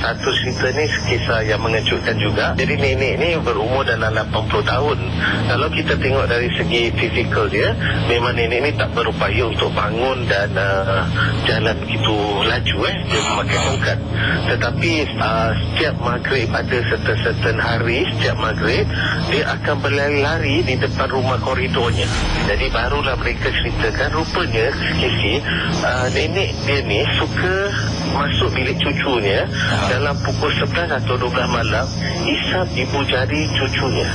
satu cerita ni kisah yang mengejutkan juga. Jadi nenek ni berumur dalam 80 tahun. Kalau kita tengok dari segi fizikal dia, memang nenek ni tak berupaya untuk bangun dan jalan begitu laju. Dia memakai tongkat. Tetapi setiap maghrib, ada certain hari setiap maghrib, dia akan berlari-lari di depan rumah koridornya. Jadi barulah mereka ceritakan, rupanya Casey, nenek dia ni suka masuk bilik cucunya dalam pukul 11 atau 12 malam, isap ibu jari cucunya,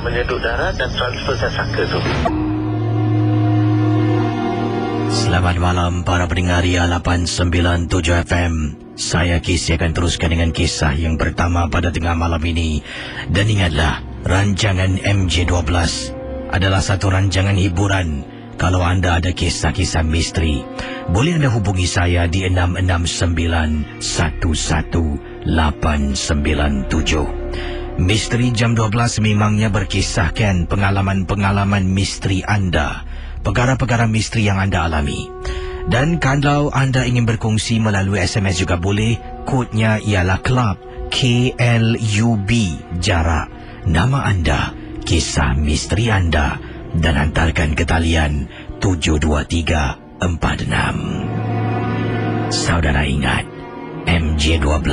menyedut darah dan transfer saka tu. Selamat malam para pendengar Ria 897 FM. Saya Casey akan teruskan dengan kisah yang pertama pada tengah malam ini. Dan ingatlah, rancangan MJ12 adalah satu rancangan hiburan. Kalau anda ada kisah-kisah misteri, boleh anda hubungi saya di 669-11897. Misteri jam 12 memangnya berkisahkan pengalaman-pengalaman misteri anda, perkara-perkara misteri yang anda alami. Dan kalau anda ingin berkongsi melalui SMS juga boleh. Kodnya ialah Club, KLUB, jarak, nama anda, kisah misteri anda, dan hantarkan ke talian 72346. Saudara ingat, MJ12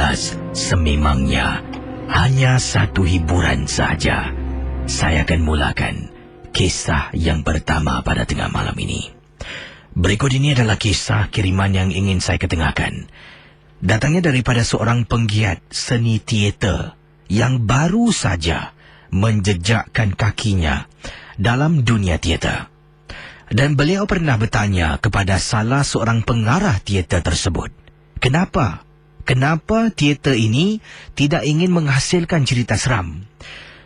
sememangnya hanya satu hiburan saja. Saya akan mulakan kisah yang pertama pada tengah malam ini. Berikut ini adalah kisah kiriman yang ingin saya ketengahkan. Datangnya daripada seorang penggiat seni teater yang baru saja menjejakkan kakinya dalam dunia teater. Dan beliau pernah bertanya kepada salah seorang pengarah teater tersebut, kenapa teater ini tidak ingin menghasilkan cerita seram?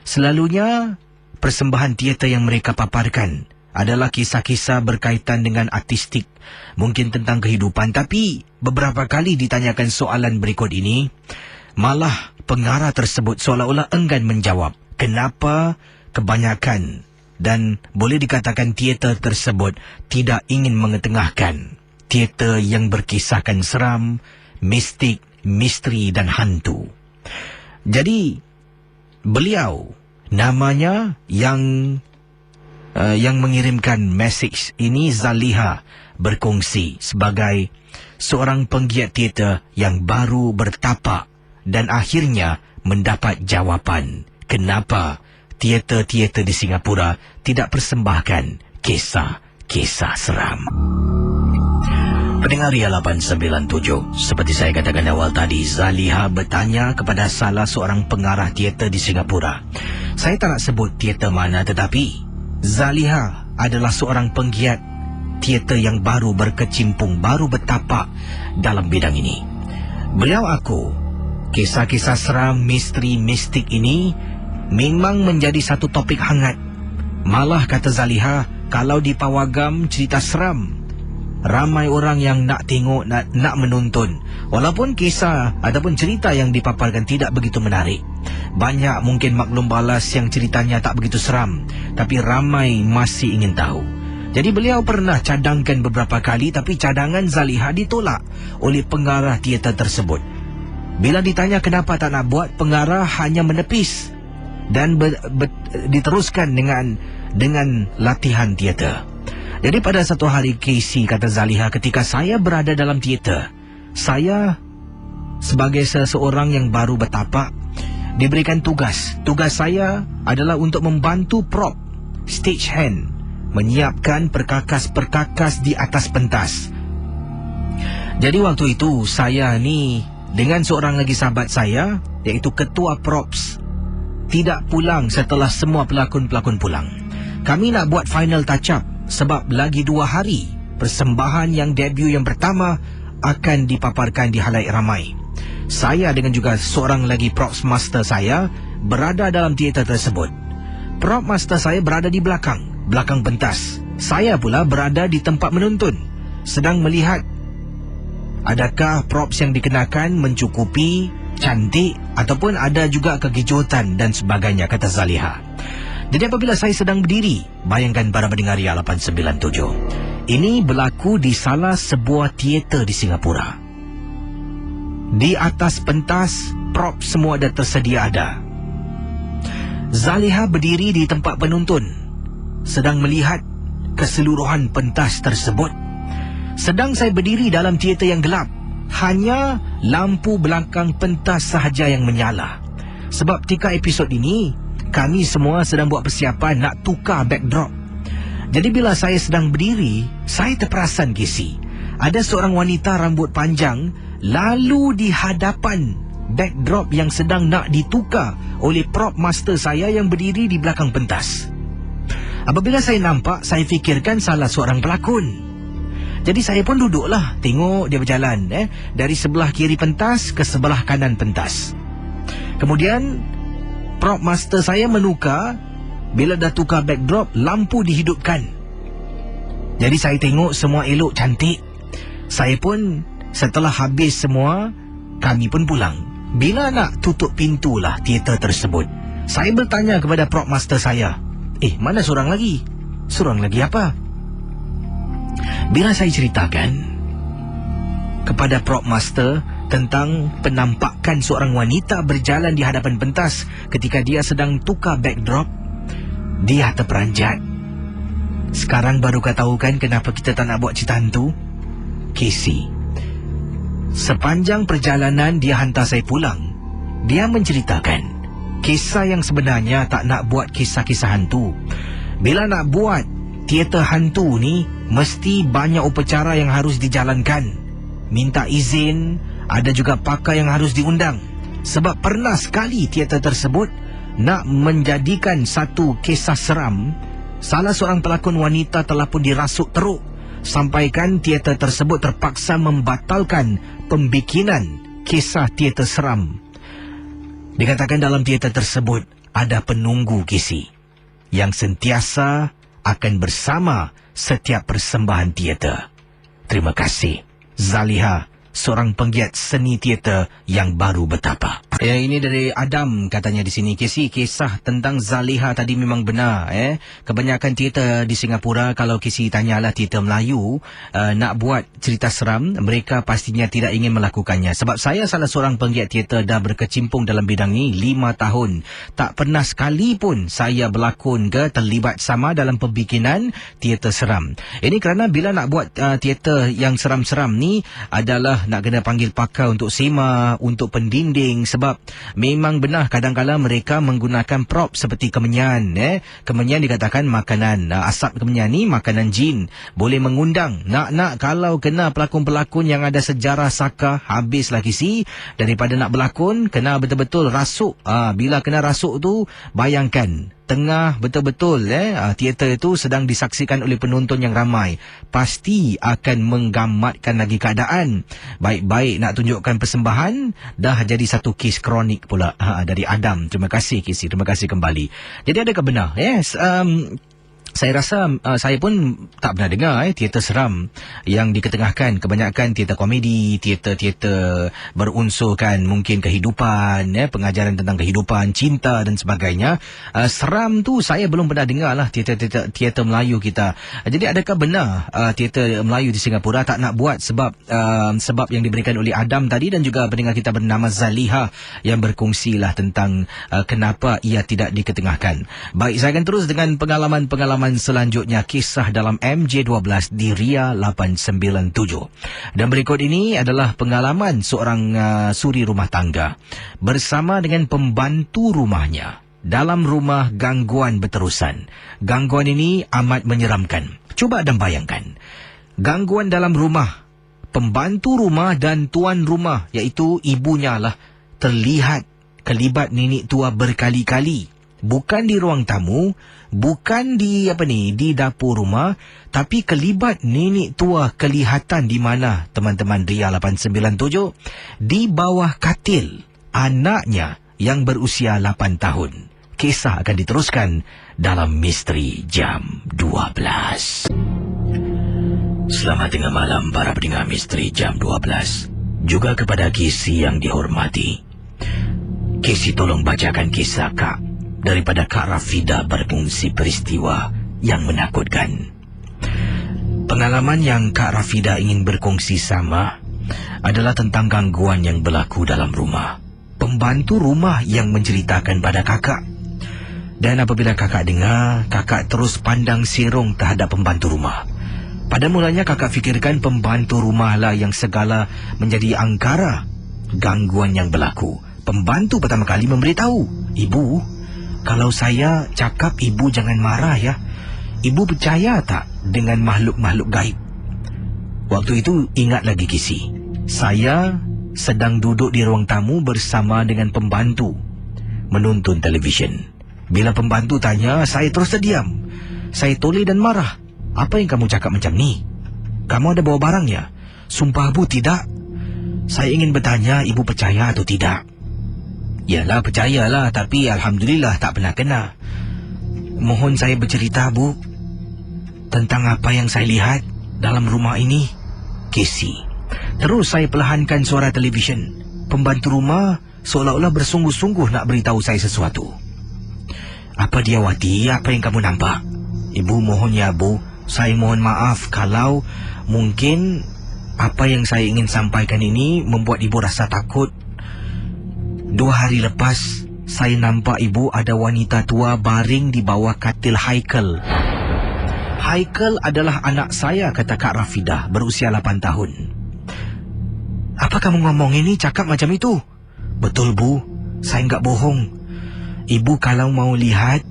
Selalunya persembahan teater yang mereka paparkan adalah kisah-kisah berkaitan dengan artistik, mungkin tentang kehidupan. Tapi beberapa kali ditanyakan soalan berikut ini, malah pengarah tersebut seolah-olah enggan menjawab kenapa kebanyakan, dan boleh dikatakan teater tersebut tidak ingin mengetengahkan teater yang berkisahkan seram, mistik, misteri dan hantu. Jadi beliau, namanya yang mengirimkan message ini Zaliha, berkongsi sebagai seorang penggiat teater yang baru bertapak dan akhirnya mendapat jawapan kenapa teater-teater di Singapura tidak persembahkan kisah-kisah seram. Pendengar Ria 897, seperti saya katakan awal tadi, Zaliha bertanya kepada salah seorang pengarah teater di Singapura. Saya tak nak sebut teater mana, tetapi Zaliha adalah seorang penggiat teater yang baru berkecimpung, baru bertapak dalam bidang ini. Beliau aku, kisah-kisah seram, misteri, mistik ini memang menjadi satu topik hangat. Malah kata Zaliha, kalau di Pawagam cerita seram, ramai orang yang nak tengok, nak menonton. Walaupun kisah ataupun cerita yang dipaparkan tidak begitu menarik, banyak mungkin maklum balas yang ceritanya tak begitu seram, tapi ramai masih ingin tahu. Jadi beliau pernah cadangkan beberapa kali, tapi cadangan Zaliha ditolak oleh pengarah teater tersebut. Bila ditanya kenapa tak nak buat, pengarah hanya menepis dan diteruskan dengan latihan teater. Jadi pada satu hari, Casey, kata Zaliha, ketika saya berada dalam teater, saya sebagai seseorang yang baru bertapak diberikan tugas. Tugas saya adalah untuk membantu prop, stage hand, menyiapkan perkakas-perkakas di atas pentas. Jadi waktu itu saya ni dengan seorang lagi sahabat saya, iaitu ketua props, tidak pulang setelah semua pelakon-pelakon pulang. Kami nak buat final touch up sebab lagi 2 hari persembahan yang debut yang pertama akan dipaparkan di halayak ramai. Saya dengan juga seorang lagi props master saya berada dalam teater tersebut. Prop master saya berada di belakang pentas. Saya pula berada di tempat menonton, sedang melihat adakah props yang dikenakan mencukupi, cantik, ataupun ada juga kekejutan dan sebagainya, kata Zaliha. Jadi apabila saya sedang berdiri, bayangkan para pendengar Ria 897, ini berlaku di salah sebuah teater di Singapura. Di atas pentas, prop semua dah tersedia ada. Zaliha berdiri di tempat penonton, sedang melihat keseluruhan pentas tersebut. Sedang saya berdiri dalam teater yang gelap, hanya lampu belakang pentas sahaja yang menyala. Sebab ketika episod ini, kami semua sedang buat persiapan nak tukar backdrop. Jadi bila saya sedang berdiri, saya terperasan Casey, ada seorang wanita rambut panjang lalu di hadapan backdrop yang sedang nak ditukar oleh prop master saya yang berdiri di belakang pentas. Apabila saya nampak, saya fikirkan salah seorang pelakon. Jadi saya pun duduklah, tengok dia berjalan dari sebelah kiri pentas ke sebelah kanan pentas. Kemudian prop master saya menukar. Bila dah tukar backdrop, lampu dihidupkan. Jadi saya tengok semua elok cantik. Saya pun setelah habis semua, kami pun pulang. Bila nak tutup pintulah teater tersebut, saya bertanya kepada prop master saya, mana seorang lagi? Seorang lagi apa? Bila saya ceritakan kepada prop master tentang penampakan seorang wanita berjalan di hadapan pentas ketika dia sedang tukar backdrop, dia terperanjat. Sekarang baru kau tahu kan kenapa kita tak nak buat cerita hantu? Casey, sepanjang perjalanan dia hantar saya pulang, dia menceritakan kisah yang sebenarnya tak nak buat kisah-kisah hantu. Bila nak buat teater hantu ni, mesti banyak upacara yang harus dijalankan. Minta izin, ada juga pakar yang harus diundang. Sebab pernah sekali teater tersebut nak menjadikan satu kisah seram, salah seorang pelakon wanita telah pun dirasuk teruk, sampaikan teater tersebut terpaksa membatalkan pembikinan kisah teater seram. Dikatakan dalam teater tersebut ada penunggu Casey yang sentiasa akan bersama setiap persembahan teater. Terima kasih Zaliha, seorang penggiat seni teater yang baru bertapa. Ini dari Adam katanya di sini. Casey, kisah tentang Zaliha tadi memang benar. Kebanyakan teater di Singapura, kalau Casey tanyalah teater Melayu nak buat cerita seram, mereka pastinya tidak ingin melakukannya. Sebab saya salah seorang penggiat teater dah berkecimpung dalam bidang ni 5 tahun. Tak pernah sekali pun saya berlakon ke terlibat sama dalam pembikinan teater seram. Ini kerana bila nak buat teater yang seram-seram ni adalah nak kena panggil pakar untuk sema, untuk pendinding. Sebab memang benar kadang-kadang mereka menggunakan prop seperti kemenyan. Kemenyan dikatakan makanan, asap kemenyan ni makanan jin, boleh mengundang. Nak kalau kena pelakon-pelakon yang ada sejarah saka, habis lagi si. Daripada nak berlakon, kena betul-betul rasuk. Bila kena rasuk tu, bayangkan tengah betul-betul teater itu sedang disaksikan oleh penonton yang ramai, pasti akan menggamatkan lagi keadaan. Baik-baik nak tunjukkan persembahan, dah jadi satu kes kronik pula. Dari Adam. Terima kasih Casey, terima kasih kembali. Jadi adakah benar? Yes, saya rasa saya pun tak pernah dengar teater seram yang diketengahkan. Kebanyakan teater komedi, teater berunsurkan mungkin kehidupan, pengajaran tentang kehidupan, cinta dan sebagainya. Seram tu saya belum pernah dengar lah teater Melayu kita. Jadi adakah benar teater Melayu di Singapura tak nak buat sebab yang diberikan oleh Adam tadi, dan juga pendengar kita bernama Zaliha yang berkongsilah tentang kenapa ia tidak diketengahkan. Baik, saya akan terus dengan pengalaman selanjutnya, kisah dalam MJ12 di Ria 897. Dan berikut ini adalah pengalaman seorang suri rumah tangga bersama dengan pembantu rumahnya dalam rumah gangguan berterusan. Gangguan ini amat menyeramkan. Cuba anda bayangkan, gangguan dalam rumah, pembantu rumah dan tuan rumah, iaitu ibunya lah, terlihat kelibat nenek tua berkali-kali. Bukan di ruang tamu, bukan di di dapur rumah, tapi kelibat nenek tua kelihatan di mana, teman-teman Ria 897? Di bawah katil anaknya yang berusia 8 tahun. Kisah akan diteruskan dalam Misteri Jam 12. Selamat tengah malam para pendengar Misteri Jam 12. Juga kepada Casey yang dihormati. Casey tolong bacakan kisah Kak daripada Kak Rafida berkongsi peristiwa yang menakutkan. Pengalaman yang Kak Rafida ingin berkongsi sama adalah tentang gangguan yang berlaku dalam rumah. Pembantu rumah yang menceritakan pada kakak. Dan apabila kakak dengar, kakak terus pandang serong terhadap pembantu rumah. Pada mulanya kakak fikirkan pembantu rumahlah yang segala menjadi angkara gangguan yang berlaku. Pembantu pertama kali memberitahu, "Ibu, kalau saya cakap ibu jangan marah ya. Ibu percaya tak dengan makhluk-makhluk gaib?" Waktu itu ingat lagi Kisi, saya sedang duduk di ruang tamu bersama dengan pembantu menonton televisyen. Bila pembantu tanya, saya terus terdiam. Saya toleh dan marah. "Apa yang kamu cakap macam ni? Kamu ada bawa barang ya?" "Sumpah Bu, tidak." "Saya ingin bertanya, ibu percaya atau tidak?" "Yalah, percayalah, tapi Alhamdulillah tak pernah kena." "Mohon saya bercerita Bu, tentang apa yang saya lihat dalam rumah ini." Kisi. Terus saya perlahankan suara televisyen. Pembantu rumah seolah-olah bersungguh-sungguh nak beritahu saya sesuatu. "Apa dia Wati? Apa yang kamu nampak?" "Ibu, mohon ya Bu, saya mohon maaf kalau mungkin apa yang saya ingin sampaikan ini membuat ibu rasa takut. 2 hari lepas saya nampak ibu ada wanita tua baring di bawah katil Haikal." "Haikal adalah anak saya," kata Kak Rafidah, berusia 8 tahun. "Apa kamu ngomong ini cakap macam itu?" "Betul Bu, saya enggak bohong. Ibu kalau mau lihat,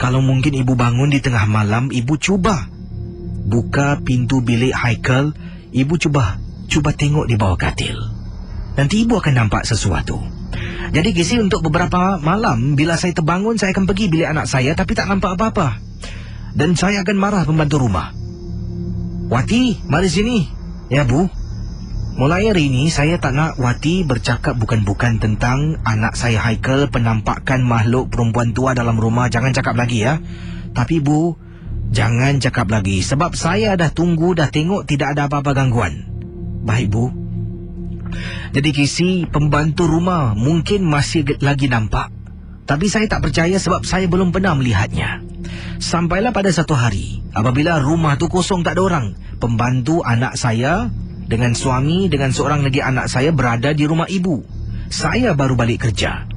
kalau mungkin ibu bangun di tengah malam, ibu cuba buka pintu bilik Haikal, ibu cuba tengok di bawah katil. Nanti ibu akan nampak sesuatu." Jadi Kisi, untuk beberapa malam bila saya terbangun, saya akan pergi bilik anak saya tapi tak nampak apa-apa. Dan saya akan marah pembantu rumah. "Wati, mari sini." "Ya Bu." "Mulai hari ini saya tak nak Wati bercakap bukan-bukan tentang anak saya Haikal, penampakan makhluk perempuan tua dalam rumah. Jangan cakap lagi ya. Tapi Bu, jangan cakap lagi sebab saya dah tunggu, dah tengok tidak ada apa-apa gangguan." "Baik Bu." Jadi Kisi, pembantu rumah mungkin masih lagi nampak, tapi saya tak percaya sebab saya belum pernah melihatnya. Sampailah pada satu hari, apabila rumah tu kosong tak ada orang, pembantu anak saya dengan suami dengan seorang lagi anak saya berada di rumah ibu. Saya baru balik kerja.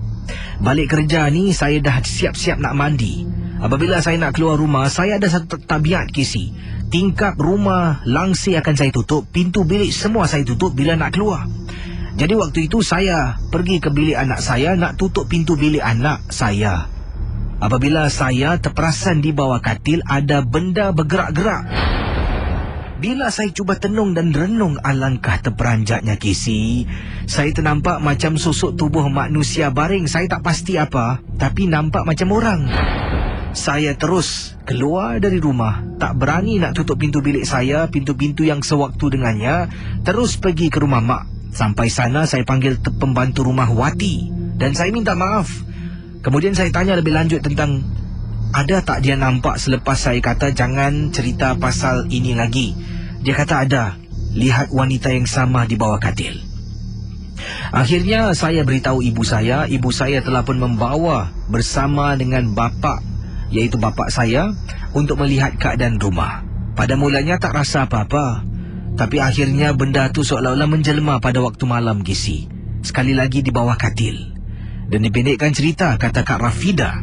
Balik kerja ni saya dah siap-siap nak mandi. Apabila saya nak keluar rumah, saya ada satu tabiat Kisi. Tingkap rumah langsir akan saya tutup, pintu bilik semua saya tutup bila nak keluar. Jadi waktu itu saya pergi ke bilik anak saya nak tutup pintu bilik anak saya. Apabila saya terperasan di bawah katil ada benda bergerak-gerak. Bila saya cuba tenung dan renung alangkah terperanjatnya Kisi, saya ternampak macam susuk tubuh manusia baring. Saya tak pasti apa, tapi nampak macam orang. Saya terus keluar dari rumah, tak berani nak tutup pintu bilik saya, pintu-pintu yang sewaktu dengannya, terus pergi ke rumah mak. Sampai sana saya panggil pembantu rumah Wati dan saya minta maaf. Kemudian saya tanya lebih lanjut tentang ada tak dia nampak selepas saya kata jangan cerita pasal ini lagi. Dia kata ada, lihat wanita yang sama di bawah katil. Akhirnya saya beritahu ibu saya telah pun membawa bersama dengan bapa, iaitu bapa saya, untuk melihat keadaan rumah. Pada mulanya tak rasa apa-apa, tapi akhirnya benda tu seolah-olah menjelma pada waktu malam Kisi, sekali lagi di bawah katil. Dan dipendekkan cerita, kata Kak Rafida,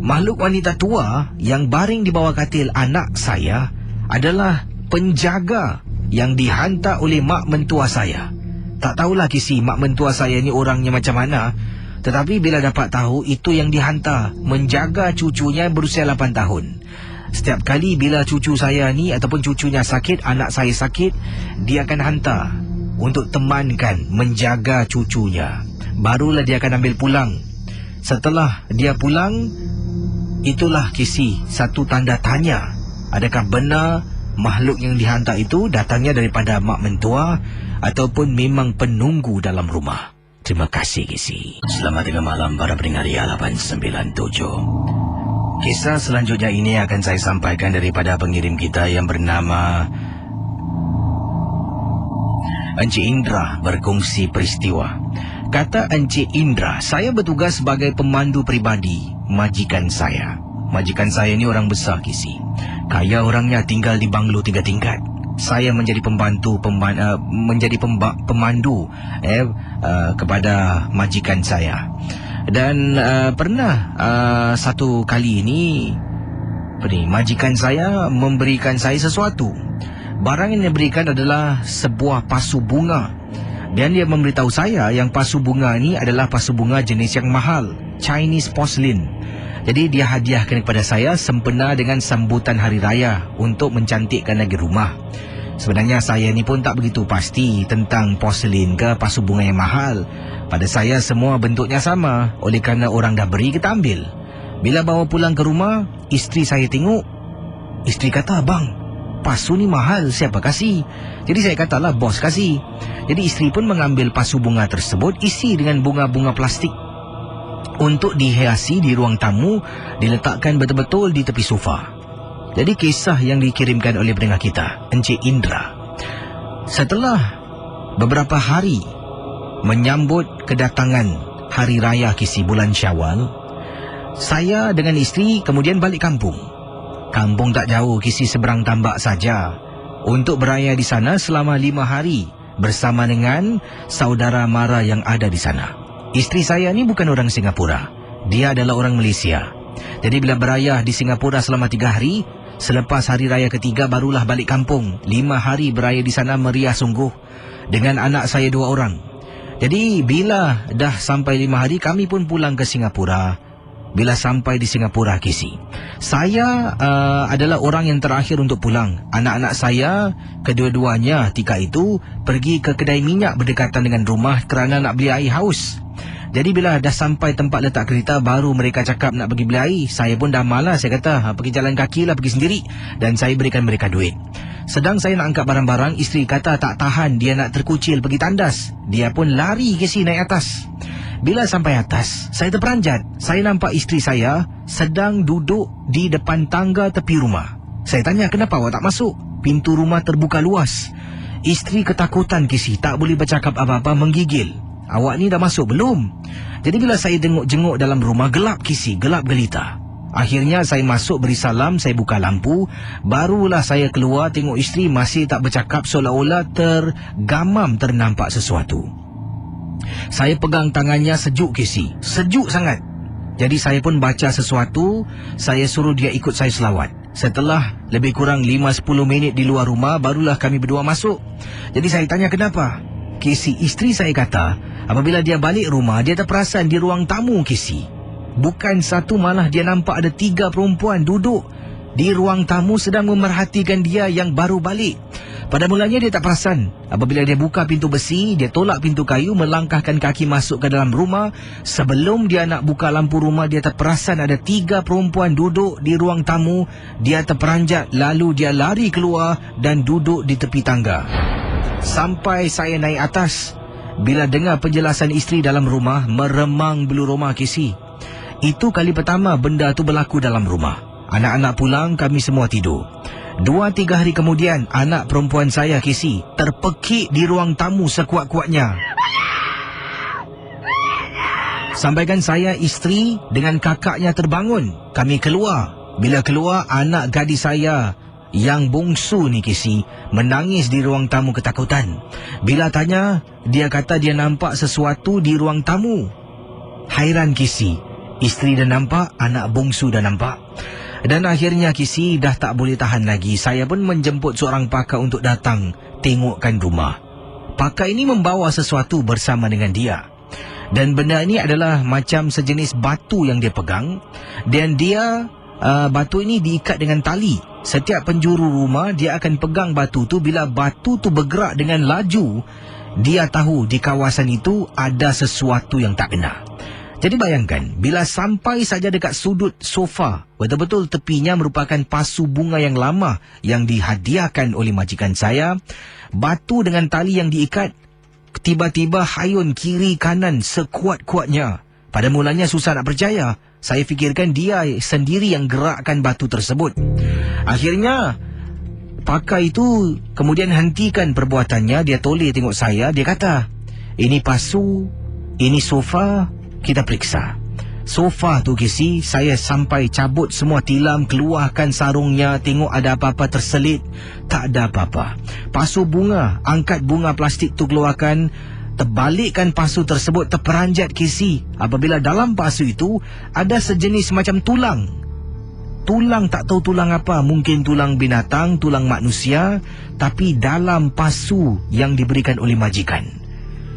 makhluk wanita tua yang baring di bawah katil anak saya adalah penjaga yang dihantar oleh mak mentua saya. Tak tahulah Kisi mak mentua saya ni orangnya macam mana, tetapi bila dapat tahu itu yang dihantar menjaga cucunya berusia 8 tahun. Setiap kali bila cucu saya ni ataupun cucunya sakit, anak saya sakit, dia akan hantar untuk temankan, menjaga cucunya. Barulah dia akan ambil pulang. Setelah dia pulang, itulah Kisi satu tanda tanya. Adakah benar makhluk yang dihantar itu datangnya daripada mak mentua ataupun memang penunggu dalam rumah? Terima kasih Kisi. Selamat tengah malam para pendengar Ria 897. Kisah selanjutnya ini akan saya sampaikan daripada pengirim kita yang bernama Encik Indra, berkongsi peristiwa. Kata Encik Indra, saya bertugas sebagai pemandu peribadi majikan saya. Majikan saya ni orang besar Kisi. Kaya orangnya, tinggal di banglo 3 tingkat. saya menjadi pemandu kepada majikan saya. Dan pernah satu kali ini majikan saya memberikan saya sesuatu. Barang yang dia berikan adalah sebuah pasu bunga. Dan dia memberitahu saya yang pasu bunga ini adalah pasu bunga jenis yang mahal, Chinese porcelain. Jadi dia hadiahkan kepada saya sempena dengan sambutan hari raya untuk mencantikkan lagi rumah. Sebenarnya saya ni pun tak begitu pasti tentang porselin ke pasu bunga yang mahal. Pada saya semua bentuknya sama. Oleh kerana orang dah beri, kita ambil. Bila bawa pulang ke rumah, isteri saya tengok. Isteri kata, "Abang, pasu ni mahal, siapa kasih?" Jadi saya katalah, "Bos kasih." Jadi isteri pun mengambil pasu bunga tersebut, isi dengan bunga-bunga plastik untuk dihiasi di ruang tamu, diletakkan betul-betul di tepi sofa. Jadi kisah yang dikirimkan oleh pendengar kita, Encik Indra. Setelah beberapa hari menyambut kedatangan Hari Raya Kisi bulan Syawal, saya dengan isteri kemudian balik kampung. Kampung tak jauh, Kisi seberang tambak saja. Untuk beraya di sana selama 5 hari bersama dengan saudara mara yang ada di sana. Isteri saya ni bukan orang Singapura. Dia adalah orang Malaysia. Jadi bila beraya di Singapura selama 3 hari, selepas hari raya ketiga barulah balik kampung. 5 hari beraya di sana meriah sungguh. Dengan anak saya 2 orang. Jadi bila dah sampai 5 hari, kami pun pulang ke Singapura. Bila sampai di Singapura, Kisi, saya adalah orang yang terakhir untuk pulang. Anak-anak saya, kedua-duanya ketika itu pergi ke kedai minyak berdekatan dengan rumah kerana nak beli air haus. Jadi bila dah sampai tempat letak kereta, baru mereka cakap nak pergi beli air. Saya pun dah malas, saya kata, pergi jalan kaki lah, pergi sendiri. Dan saya berikan mereka duit. Sedang saya nak angkat barang-barang, isteri kata tak tahan, dia nak terkucil pergi tandas. Dia pun lari, Kisi, naik atas. Bila sampai atas, saya terperanjat. Saya nampak isteri saya sedang duduk di depan tangga tepi rumah. Saya tanya, kenapa awak tak masuk? Pintu rumah terbuka luas. Isteri ketakutan, Kisi, tak boleh bercakap apa-apa, menggigil. Awak ni dah masuk belum? Jadi bila saya jenguk dalam rumah, gelap, Kisi, gelap gelita. Akhirnya saya masuk, beri salam, saya buka lampu. Barulah saya keluar, tengok isteri masih tak bercakap, seolah-olah tergamam, ternampak sesuatu. Saya pegang tangannya, sejuk, Kisi, sejuk sangat. Jadi saya pun baca sesuatu. Saya suruh dia ikut saya selawat. Setelah lebih kurang 5-10 minit di luar rumah, barulah kami berdua masuk. Jadi saya tanya kenapa. Kisi, isteri saya kata apabila dia balik rumah, dia terperasan di ruang tamu, Kisi. Bukan satu, malah dia nampak ada 3 perempuan duduk di ruang tamu sedang memerhatikan dia yang baru balik. Pada mulanya dia tak perasan. Apabila dia buka pintu besi, dia tolak pintu kayu, melangkahkan kaki masuk ke dalam rumah. Sebelum dia nak buka lampu rumah, dia terperasan ada 3 perempuan duduk di ruang tamu. Dia terperanjat, lalu dia lari keluar dan duduk di tepi tangga. Sampai saya naik atas, bila dengar penjelasan isteri dalam rumah, meremang bulu roma, Kisi. Itu kali pertama benda tu berlaku dalam rumah. Anak-anak pulang, kami semua tidur. 2-3 hari kemudian, anak perempuan saya, Kisi, terpekik di ruang tamu sekuat-kuatnya. Sampaikan saya, isteri dengan kakaknya terbangun. Kami keluar. Bila keluar, anak gadis saya yang bongsu ni, Kisi, menangis di ruang tamu ketakutan. Bila tanya, dia kata dia nampak sesuatu di ruang tamu. Hairan, Kisi. Isteri dah nampak, anak bongsu dah nampak. Dan akhirnya, Kisi, dah tak boleh tahan lagi. Saya pun menjemput seorang pakar untuk datang tengokkan rumah. Pakar ini membawa sesuatu bersama dengan dia. Dan benda ini adalah macam sejenis batu yang dia pegang. Dan dia, batu ini diikat dengan tali. Setiap penjuru rumah, dia akan pegang batu tu. Bila batu tu bergerak dengan laju, dia tahu di kawasan itu ada sesuatu yang tak kena. Jadi bayangkan, bila sampai saja dekat sudut sofa, betul-betul tepinya merupakan pasu bunga yang lama yang dihadiahkan oleh majikan saya. Batu dengan tali yang diikat tiba-tiba hayun kiri kanan sekuat-kuatnya. Pada mulanya susah nak percaya. Saya fikirkan dia sendiri yang gerakkan batu tersebut. Akhirnya pakar itu kemudian hentikan perbuatannya. Dia toleh tengok saya. Dia kata, ini pasu, ini sofa, kita periksa. Sofa tu Kisi, saya sampai cabut semua tilam, keluarkan sarungnya, tengok ada apa-apa terselit. Tak ada apa-apa. Pasu bunga, angkat bunga plastik tu keluarkan, terbalikkan pasu tersebut, terperanjat Kisi. Apabila dalam pasu itu ada sejenis macam tulang. Tulang, tak tahu tulang apa, mungkin tulang binatang, tulang manusia, tapi dalam pasu yang diberikan oleh majikan.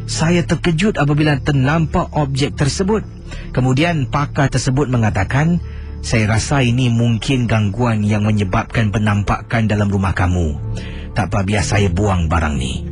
Saya terkejut apabila ternampak objek tersebut. Kemudian pakar tersebut mengatakan, saya rasa ini mungkin gangguan yang menyebabkan penampakan dalam rumah kamu. Tak apa, biar saya buang barang ni.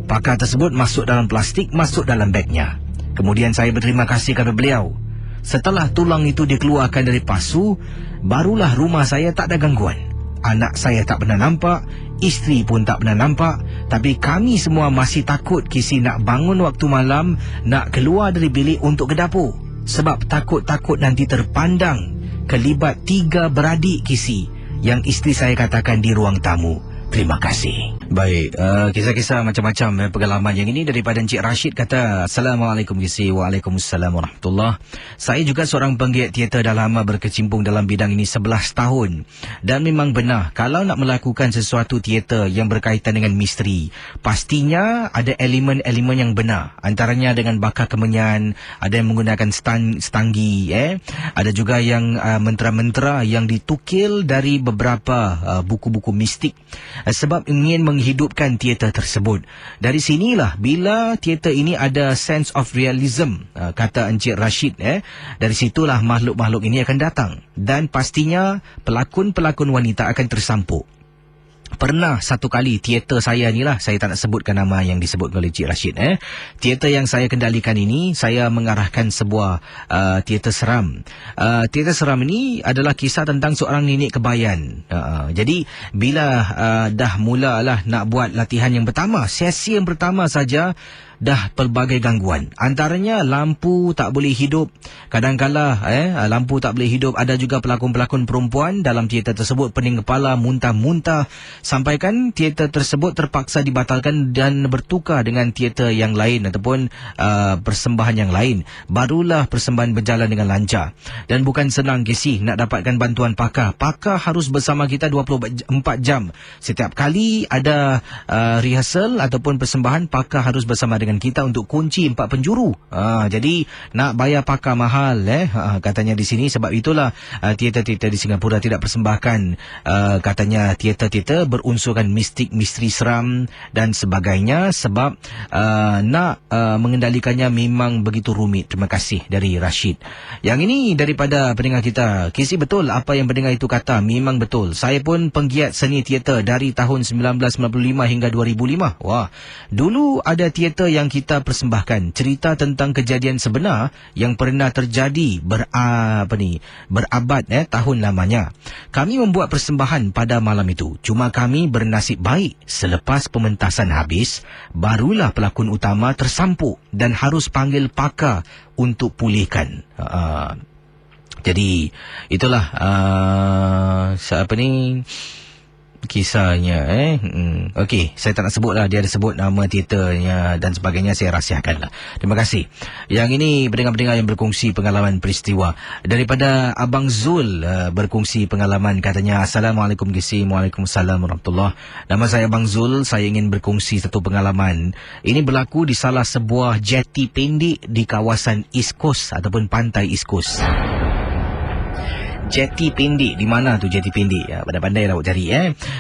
Pakar tersebut masuk dalam plastik, masuk dalam bagnya. Kemudian saya berterima kasih kepada beliau. Setelah tulang itu dikeluarkan dari pasu, barulah rumah saya tak ada gangguan. Anak saya tak pernah nampak, isteri pun tak pernah nampak. Tapi kami semua masih takut Kisi nak bangun waktu malam, nak keluar dari bilik untuk ke dapur. Sebab takut-takut nanti terpandang kelibat 3 beradik Kisi yang isteri saya katakan di ruang tamu. Terima kasih. Baik, kisah-kisah macam-macam pengalaman yang ini daripada Encik Rashid kata, Assalamualaikum Kisi. Waalaikumsalam warahmatullahi. Saya juga seorang penggiat teater, dah lama berkecimpung dalam bidang ini 11 tahun. Dan memang benar, kalau nak melakukan sesuatu teater yang berkaitan dengan misteri, pastinya ada elemen-elemen yang benar. Antaranya dengan bakar kemenyan, ada yang menggunakan stanggi, ada juga yang mentera-mentera yang ditukil dari beberapa buku-buku mistik. Sebab ingin menghidupkan teater tersebut. Dari sinilah bila teater ini ada sense of realism, kata Encik Rashid, dari situlah makhluk-makhluk ini akan datang. Dan pastinya pelakon-pelakon wanita akan tersampuk. Pernah satu kali teater saya ni lah, saya tak nak sebutkan nama yang disebut oleh Cik Rashid. Teater yang saya kendalikan ini, saya mengarahkan sebuah teater seram. Teater seram ini adalah kisah tentang seorang nenek kebayan. Jadi bila dah mulalah nak buat latihan yang pertama, sesi yang pertama saja, dah pelbagai gangguan. Antaranya lampu tak boleh hidup. Kadang-kala lampu tak boleh hidup. Ada juga pelakon-pelakon perempuan dalam teater tersebut pening kepala, muntah-muntah. Sampaikan teater tersebut terpaksa dibatalkan dan bertukar dengan teater yang lain ataupun persembahan yang lain. Barulah persembahan berjalan dengan lancar. Dan bukan senang Kisi nak dapatkan bantuan pakar. Pakar harus bersama kita 24 jam. Setiap kali ada rehearsal ataupun persembahan, pakar harus bersama dengan kita untuk kunci 4 penjuru. Jadi nak bayar pakar mahal, katanya di sini. Sebab itulah teater-teater di Singapura tidak persembahkan katanya teater-teater berunsurkan mistik, misteri seram dan sebagainya. Sebab nak mengendalikannya memang begitu rumit. Terima kasih dari Rashid. Yang ini daripada pendengar kita. Kisi, betul apa yang pendengar itu kata, memang betul. Saya pun penggiat seni teater dari tahun 1995 hingga 2005. Wah, dulu ada teater yang kita persembahkan, cerita tentang kejadian sebenar yang pernah terjadi berabad tahun lamanya. Kami membuat persembahan pada malam itu. Cuma kami bernasib baik, selepas pementasan habis, barulah pelakon utama tersampuk dan harus panggil pakar untuk pulihkan. Jadi itulah kisahnya. Okey, saya tak nak sebut lah. Dia ada sebut nama teaternya dan sebagainya, saya rahsiakan lah. Terima kasih. Yang ini pendengar-pendengar yang berkongsi pengalaman peristiwa. Daripada Abang Zul berkongsi pengalaman, katanya, Assalamualaikum Kisi. Waalaikumsalam warahmatullahi. Nama saya Abang Zul. Saya ingin berkongsi satu pengalaman. Ini berlaku di salah sebuah jeti pendek di kawasan East Coast ataupun pantai East Coast. Jeti pendek, di mana tu jeti pendek? Pandai-pandai lah cari.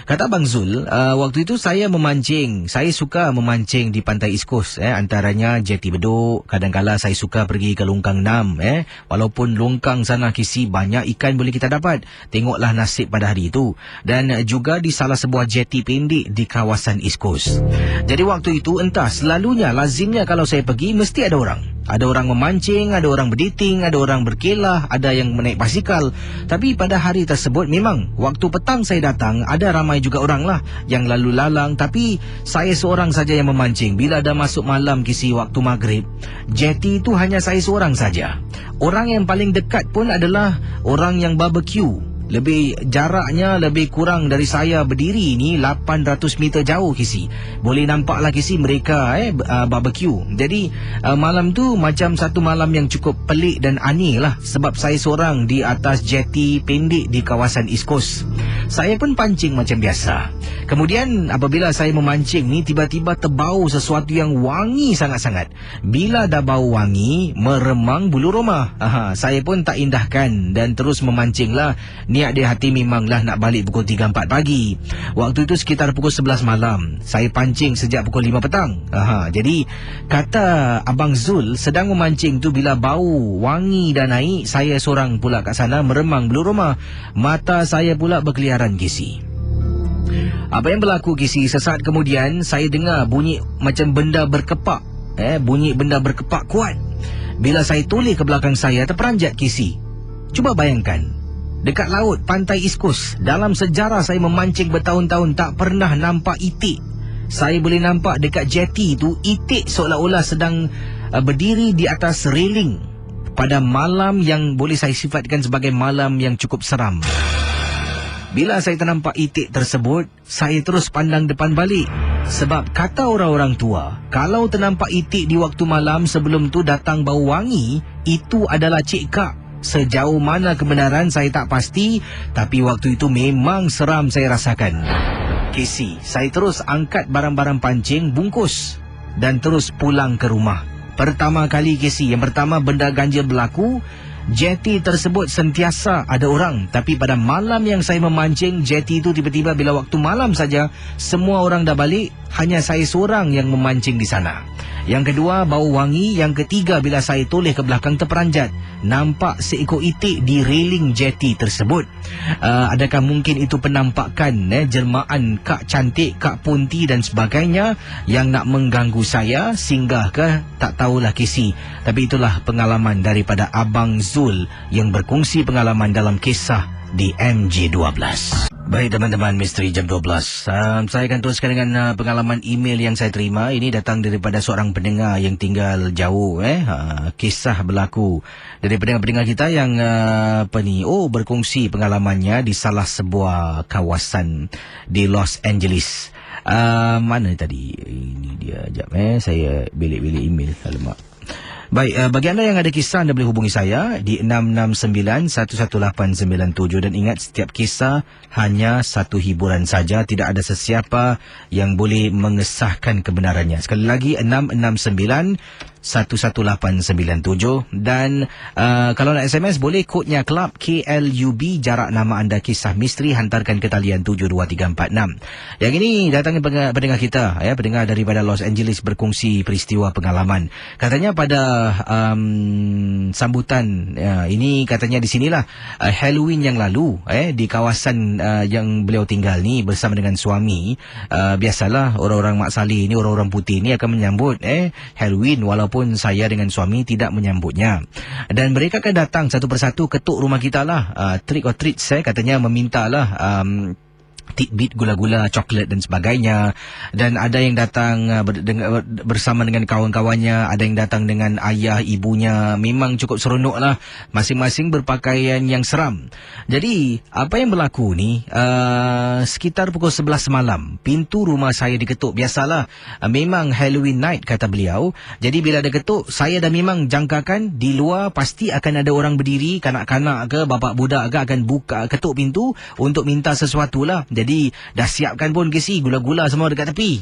Kata Abang Zul, waktu itu saya memancing. Saya suka memancing di pantai East Coast. Antaranya jeti Bedok. Kadang-kala saya suka pergi ke Longkang 6. Walaupun Longkang sana Kisi banyak ikan boleh kita dapat. Tengoklah nasib pada hari itu. Dan juga di salah sebuah jeti pendek di kawasan East Coast. Jadi waktu itu entah, selalunya, lazimnya kalau saya pergi mesti ada orang. Ada orang memancing, ada orang berdating, ada orang berkelah, ada yang menaik basikal. Tapi pada hari tersebut memang waktu petang saya datang, ada ramai juga orang lah yang lalu lalang. Tapi saya seorang saja yang memancing. Bila dah masuk malam Kisi, waktu maghrib, jeti itu hanya saya seorang saja. Orang yang paling dekat pun adalah orang yang barbecue. Jaraknya lebih kurang dari saya berdiri ni 800 meter jauh Kisi. Boleh nampaklah Kisi mereka barbecue. Jadi malam tu macam satu malam yang cukup pelik dan aneh lah, sebab saya seorang di atas jeti pendek di kawasan East Coast. Saya pun pancing macam biasa. Kemudian apabila saya memancing ni, tiba-tiba terbau sesuatu yang wangi sangat-sangat. Bila dah bau wangi, meremang bulu roma. Saya pun tak indahkan dan terus memancing lah. Niat di hati memanglah nak balik pukul 3-4 pagi. Waktu itu sekitar pukul 11 malam. Saya pancing sejak pukul 5 petang. Jadi kata Abang Zul, sedang memancing tu bila bau wangi dah naik, saya seorang pula kat sana meremang bulu roma. Mata saya pula berkeliaran Kisi. Apa yang berlaku Kisi, sesaat kemudian saya dengar bunyi macam benda berkepak. Bunyi benda berkepak kuat. Bila saya toleh ke belakang saya, terperanjat Kisi. Cuba bayangkan, dekat laut pantai East Coast, dalam sejarah saya memancing bertahun-tahun tak pernah nampak itik. Saya boleh nampak dekat jeti tu itik seolah-olah sedang berdiri di atas railing pada malam yang boleh saya sifatkan sebagai malam yang cukup seram. Bila saya ternampak itik tersebut, saya terus pandang depan balik. Sebab kata orang-orang tua, kalau ternampak itik di waktu malam sebelum tu datang bau wangi, itu adalah Cik Kak. Sejauh mana kebenaran saya tak pasti, tapi waktu itu memang seram saya rasakan. Kisi, saya terus angkat barang-barang pancing, bungkus dan terus pulang ke rumah. Pertama kali Kisi, yang pertama benda ganjil berlaku. Jeti tersebut sentiasa ada orang, tapi pada malam yang saya memancing, jeti itu tiba-tiba bila waktu malam saja, semua orang dah balik, hanya saya seorang yang memancing di sana. Yang kedua, bau wangi. Yang ketiga, bila saya toleh ke belakang, terperanjat nampak seekor itik di railing jeti tersebut. Adakah mungkin itu penampakan jelmaan Kak Cantik, Kak Punti dan sebagainya yang nak mengganggu saya? Singgah ke? Tak tahulah Kisi. Tapi itulah pengalaman daripada Abang Zul yang berkongsi pengalaman dalam kisah di MJ12. Baik teman-teman, Misteri Jam 12. Saya akan teruskan dengan pengalaman email yang saya terima. Ini datang daripada seorang pendengar yang tinggal jauh. Kisah berlaku dari pendengar-pendengar kita yang berkongsi pengalamannya di salah sebuah kawasan di Los Angeles. Mana tadi? Ini dia. Sekejap saya belik-belik email. Alamak. Baik, bagi anda yang ada kisah, anda boleh hubungi saya di 669-11897. Dan ingat, setiap kisah hanya satu hiburan saja. Tidak ada sesiapa yang boleh mengesahkan kebenarannya. Sekali lagi, 669-11897. Dan kalau nak SMS, boleh kodnya Club KLUB, jarak nama anda kisah misteri, hantarkan ke talian 72346. Yang ini datangnya pendengar kita, pendengar daripada Los Angeles, berkongsi peristiwa pengalaman. Katanya pada sambutan ini, katanya di sinilah Halloween yang lalu, di kawasan yang beliau tinggal ni bersama dengan suami. Biasalah orang-orang Mak Saleh ni, orang-orang putih ni akan menyambut Halloween, walaupun saya dengan suami tidak menyambutnya. Dan mereka akan datang satu persatu ketuk rumah kita lah, trick or treat, katanya meminta lah tidbit, gula-gula, coklat dan sebagainya. Dan ada yang datang bersama dengan kawan-kawannya, ada yang datang dengan ayah, ibunya. Memang cukup seronok lah, masing-masing berpakaian yang seram. Jadi apa yang berlaku ni, sekitar pukul 11 malam, pintu rumah saya diketuk. Biasalah, memang Halloween night kata beliau. Jadi bila ada ketuk, saya dah memang jangkakan di luar pasti akan ada orang berdiri, kanak-kanak ke bapak budak ke, akan buka ketuk pintu untuk minta sesuatu lah. Jadi dah siapkan pun Kisi, gula-gula semua dekat tepi.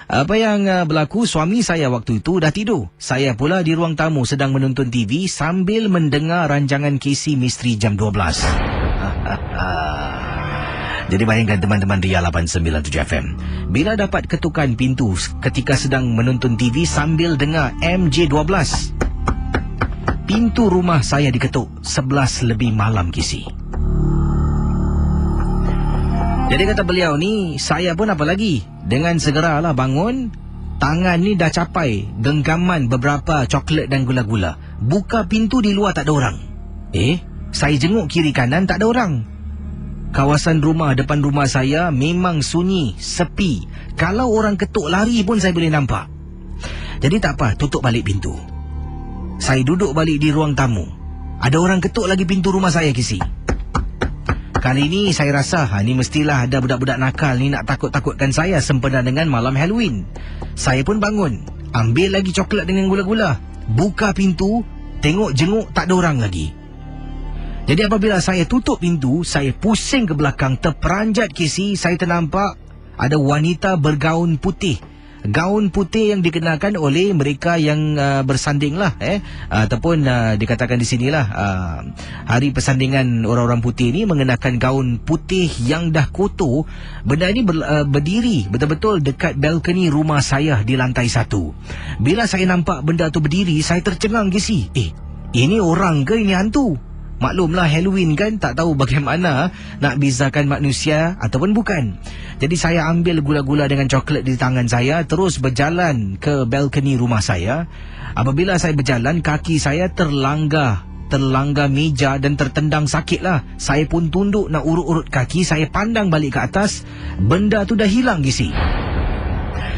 Apa yang berlaku, suami saya waktu itu dah tidur. Saya pula di ruang tamu sedang menonton TV sambil mendengar rancangan Kisi Misteri Jam 12. Jadi bayangkan teman-teman Ria 897 FM, bila dapat ketukan pintu ketika sedang menonton TV sambil dengar MJ12. Pintu rumah saya diketuk 11 lebih malam Kisi. Jadi kata beliau ni, saya pun apa lagi, dengan segeralah bangun. Tangan ni dah capai genggaman beberapa coklat dan gula-gula. Buka pintu, di luar tak ada orang. Saya jenguk kiri kanan, tak ada orang. Kawasan rumah depan rumah saya memang sunyi, sepi. Kalau orang ketuk lari pun saya boleh nampak. Jadi tak apa, tutup balik pintu. Saya duduk balik di ruang tamu. Ada orang ketuk lagi pintu rumah saya Kisi. Kali ni saya rasa ni mestilah ada budak-budak nakal ni nak takut-takutkan saya sempena dengan malam Halloween. Saya pun bangun, ambil lagi coklat dengan gula-gula, buka pintu, tengok jenguk tak ada orang lagi. Jadi apabila saya tutup pintu, saya pusing ke belakang, terperanjat Casey, saya ternampak ada wanita bergaun putih. Gaun putih yang dikenakan oleh mereka yang bersanding lah ataupun dikatakan di sinilah hari persandingan orang-orang putih ni mengenakan gaun putih yang dah kotor. Benda ini berdiri betul-betul dekat balkoni rumah saya di lantai 1. Bila saya nampak benda tu berdiri, saya tercengang Casey. Ini orang ke ini hantu? Maklumlah Halloween kan, tak tahu bagaimana nak bezakan manusia ataupun bukan. Jadi saya ambil gula-gula dengan coklat di tangan saya, terus berjalan ke balkoni rumah saya. Apabila saya berjalan, kaki saya terlanggar meja dan tertendang sakit lah. Saya pun tunduk nak urut-urut kaki, saya pandang balik ke atas, benda tu dah hilang Gisi.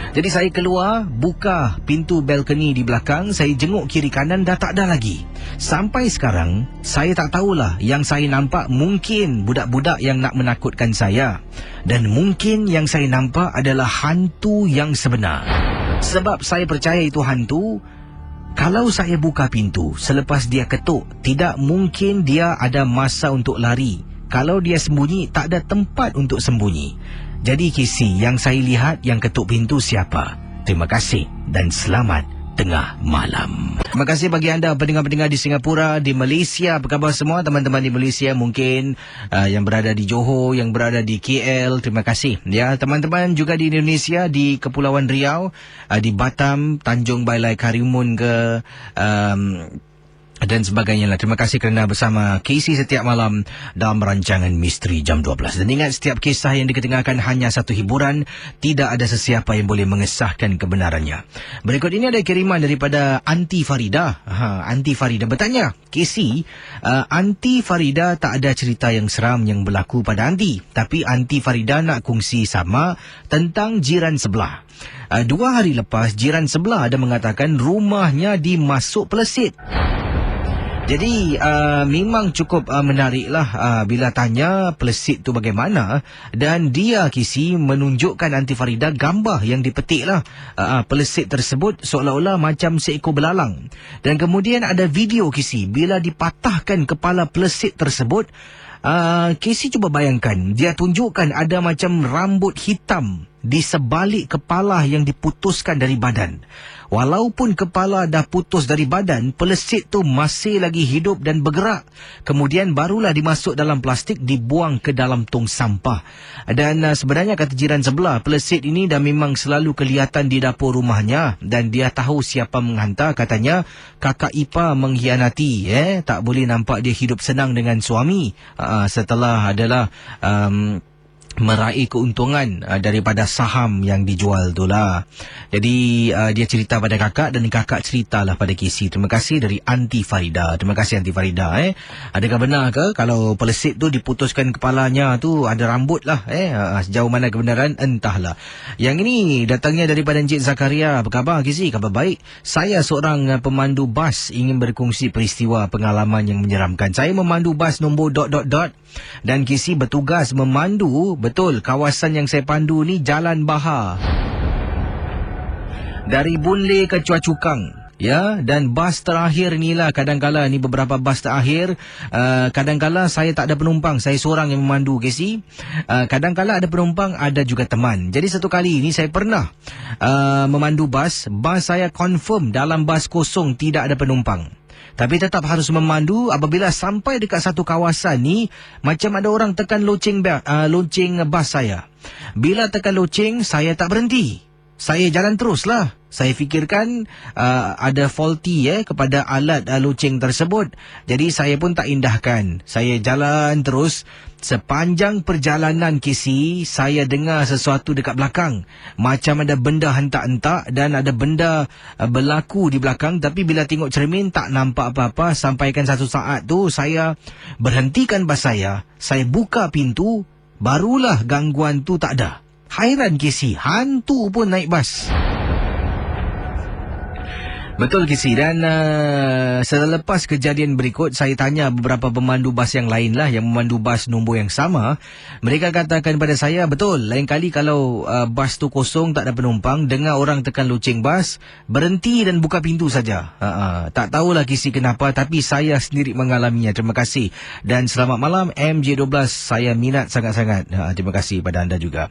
Jadi saya keluar, buka pintu balkoni di belakang, saya jenguk kiri kanan, dah tak ada lagi. Sampai sekarang, saya tak tahulah, yang saya nampak mungkin budak-budak yang nak menakutkan saya. Dan mungkin yang saya nampak adalah hantu yang sebenar. Sebab saya percaya itu hantu. Kalau saya buka pintu, selepas dia ketuk, tidak mungkin dia ada masa untuk lari. Kalau dia sembunyi, tak ada tempat untuk sembunyi. Jadi Casey, yang saya lihat yang ketuk pintu siapa? Terima kasih dan selamat tengah malam. Terima kasih bagi anda pendengar-pendengar di Singapura, di Malaysia. Apa khabar semua teman-teman di Malaysia, mungkin yang berada di Johor, yang berada di KL. Terima kasih. Ya, teman-teman juga di Indonesia, di Kepulauan Riau, di Batam, Tanjung Balai Karimun ke dan sebagainya lah. Terima kasih kerana bersama Casey setiap malam dalam rancangan Misteri Jam 12. Dan ingat, setiap kisah yang diketengahkan hanya satu hiburan, tidak ada sesiapa yang boleh mengesahkan kebenarannya. Berikut ini ada kiriman daripada Aunty Farida. Aunty Farida bertanya, Casey, Aunty Farida tak ada cerita yang seram yang berlaku pada Aunty, tapi Aunty Farida nak kongsi sama tentang jiran sebelah. 2 hari lepas, jiran sebelah ada mengatakan rumahnya dimasuk pelesit. Jadi memang cukup menariklah bila tanya pelesit tu bagaimana, dan dia Kisi menunjukkan Aunty Farida gambar yang dipetiklah pelesit tersebut seolah-olah macam seekor belalang. Dan kemudian ada video Kisi bila dipatahkan kepala pelesit tersebut. Casey cuba bayangkan, dia tunjukkan ada macam rambut hitam di sebalik kepala yang diputuskan dari badan. Walaupun kepala dah putus dari badan, pelesit tu masih lagi hidup dan bergerak. Kemudian barulah dimasuk dalam plastik, dibuang ke dalam tong sampah. Dan sebenarnya kata jiran sebelah, pelesit ini dah memang selalu kelihatan di dapur rumahnya. Dan dia tahu siapa menghantar. Katanya kakak ipar mengkhianati. Tak boleh nampak dia hidup senang dengan suami. Setelah adalah meraih keuntungan daripada saham yang dijual tu lah. Jadi dia cerita pada kakak dan kakak ceritalah pada Casey. Terima kasih dari Aunty Farida. Terima kasih Aunty Farida. Adakah benar ke kalau pelesit tu diputuskan kepalanya tu ada rambut lah? Sejauh mana kebenaran entahlah. Yang ini datangnya daripada Encik Zakaria. Apa khabar Casey? Khabar baik. Saya seorang pemandu bas, ingin berkongsi peristiwa pengalaman yang menyeramkan. Saya memandu bas nombor ... dan Casey bertugas memandu. Betul, kawasan yang saya pandu ni Jalan Bahar, dari Boon Lay ke Choa Chu Kang. Ya, dan bas terakhir ni lah, kadang-kala ni beberapa bas terakhir, kadang-kala saya tak ada penumpang, saya seorang yang memandu Casey. Kadang-kala ada penumpang, ada juga teman. Jadi satu kali ni saya pernah memandu bas saya confirm dalam bas kosong tidak ada penumpang. Tapi tetap harus memandu. Apabila sampai dekat satu kawasan ni, macam ada orang tekan loceng bas saya. Bila tekan loceng, saya tak berhenti. Saya jalan teruslah. Saya fikirkan ada faulty kepada alat loceng tersebut. Jadi saya pun tak indahkan. Saya jalan terus. Sepanjang perjalanan Casey, saya dengar sesuatu dekat belakang. Macam ada benda hentak-hentak dan ada benda berlaku di belakang. Tapi bila tengok cermin tak nampak apa-apa. Sampaikan satu saat tu saya berhentikan bas saya buka pintu, barulah gangguan tu tak ada. Hairan Casey, hantu pun naik bas. Betul Kisi, dan selepas kejadian berikut saya tanya beberapa pemandu bas yang lain lah yang memandu bas nombor yang sama. Mereka katakan pada saya, betul, lain kali kalau bas tu kosong tak ada penumpang, dengar orang tekan loceng bas, berhenti dan buka pintu saja. Tak tahulah Kisi kenapa, tapi saya sendiri mengalaminya. Terima kasih dan selamat malam MJ12, saya minat sangat-sangat. Terima kasih pada anda juga.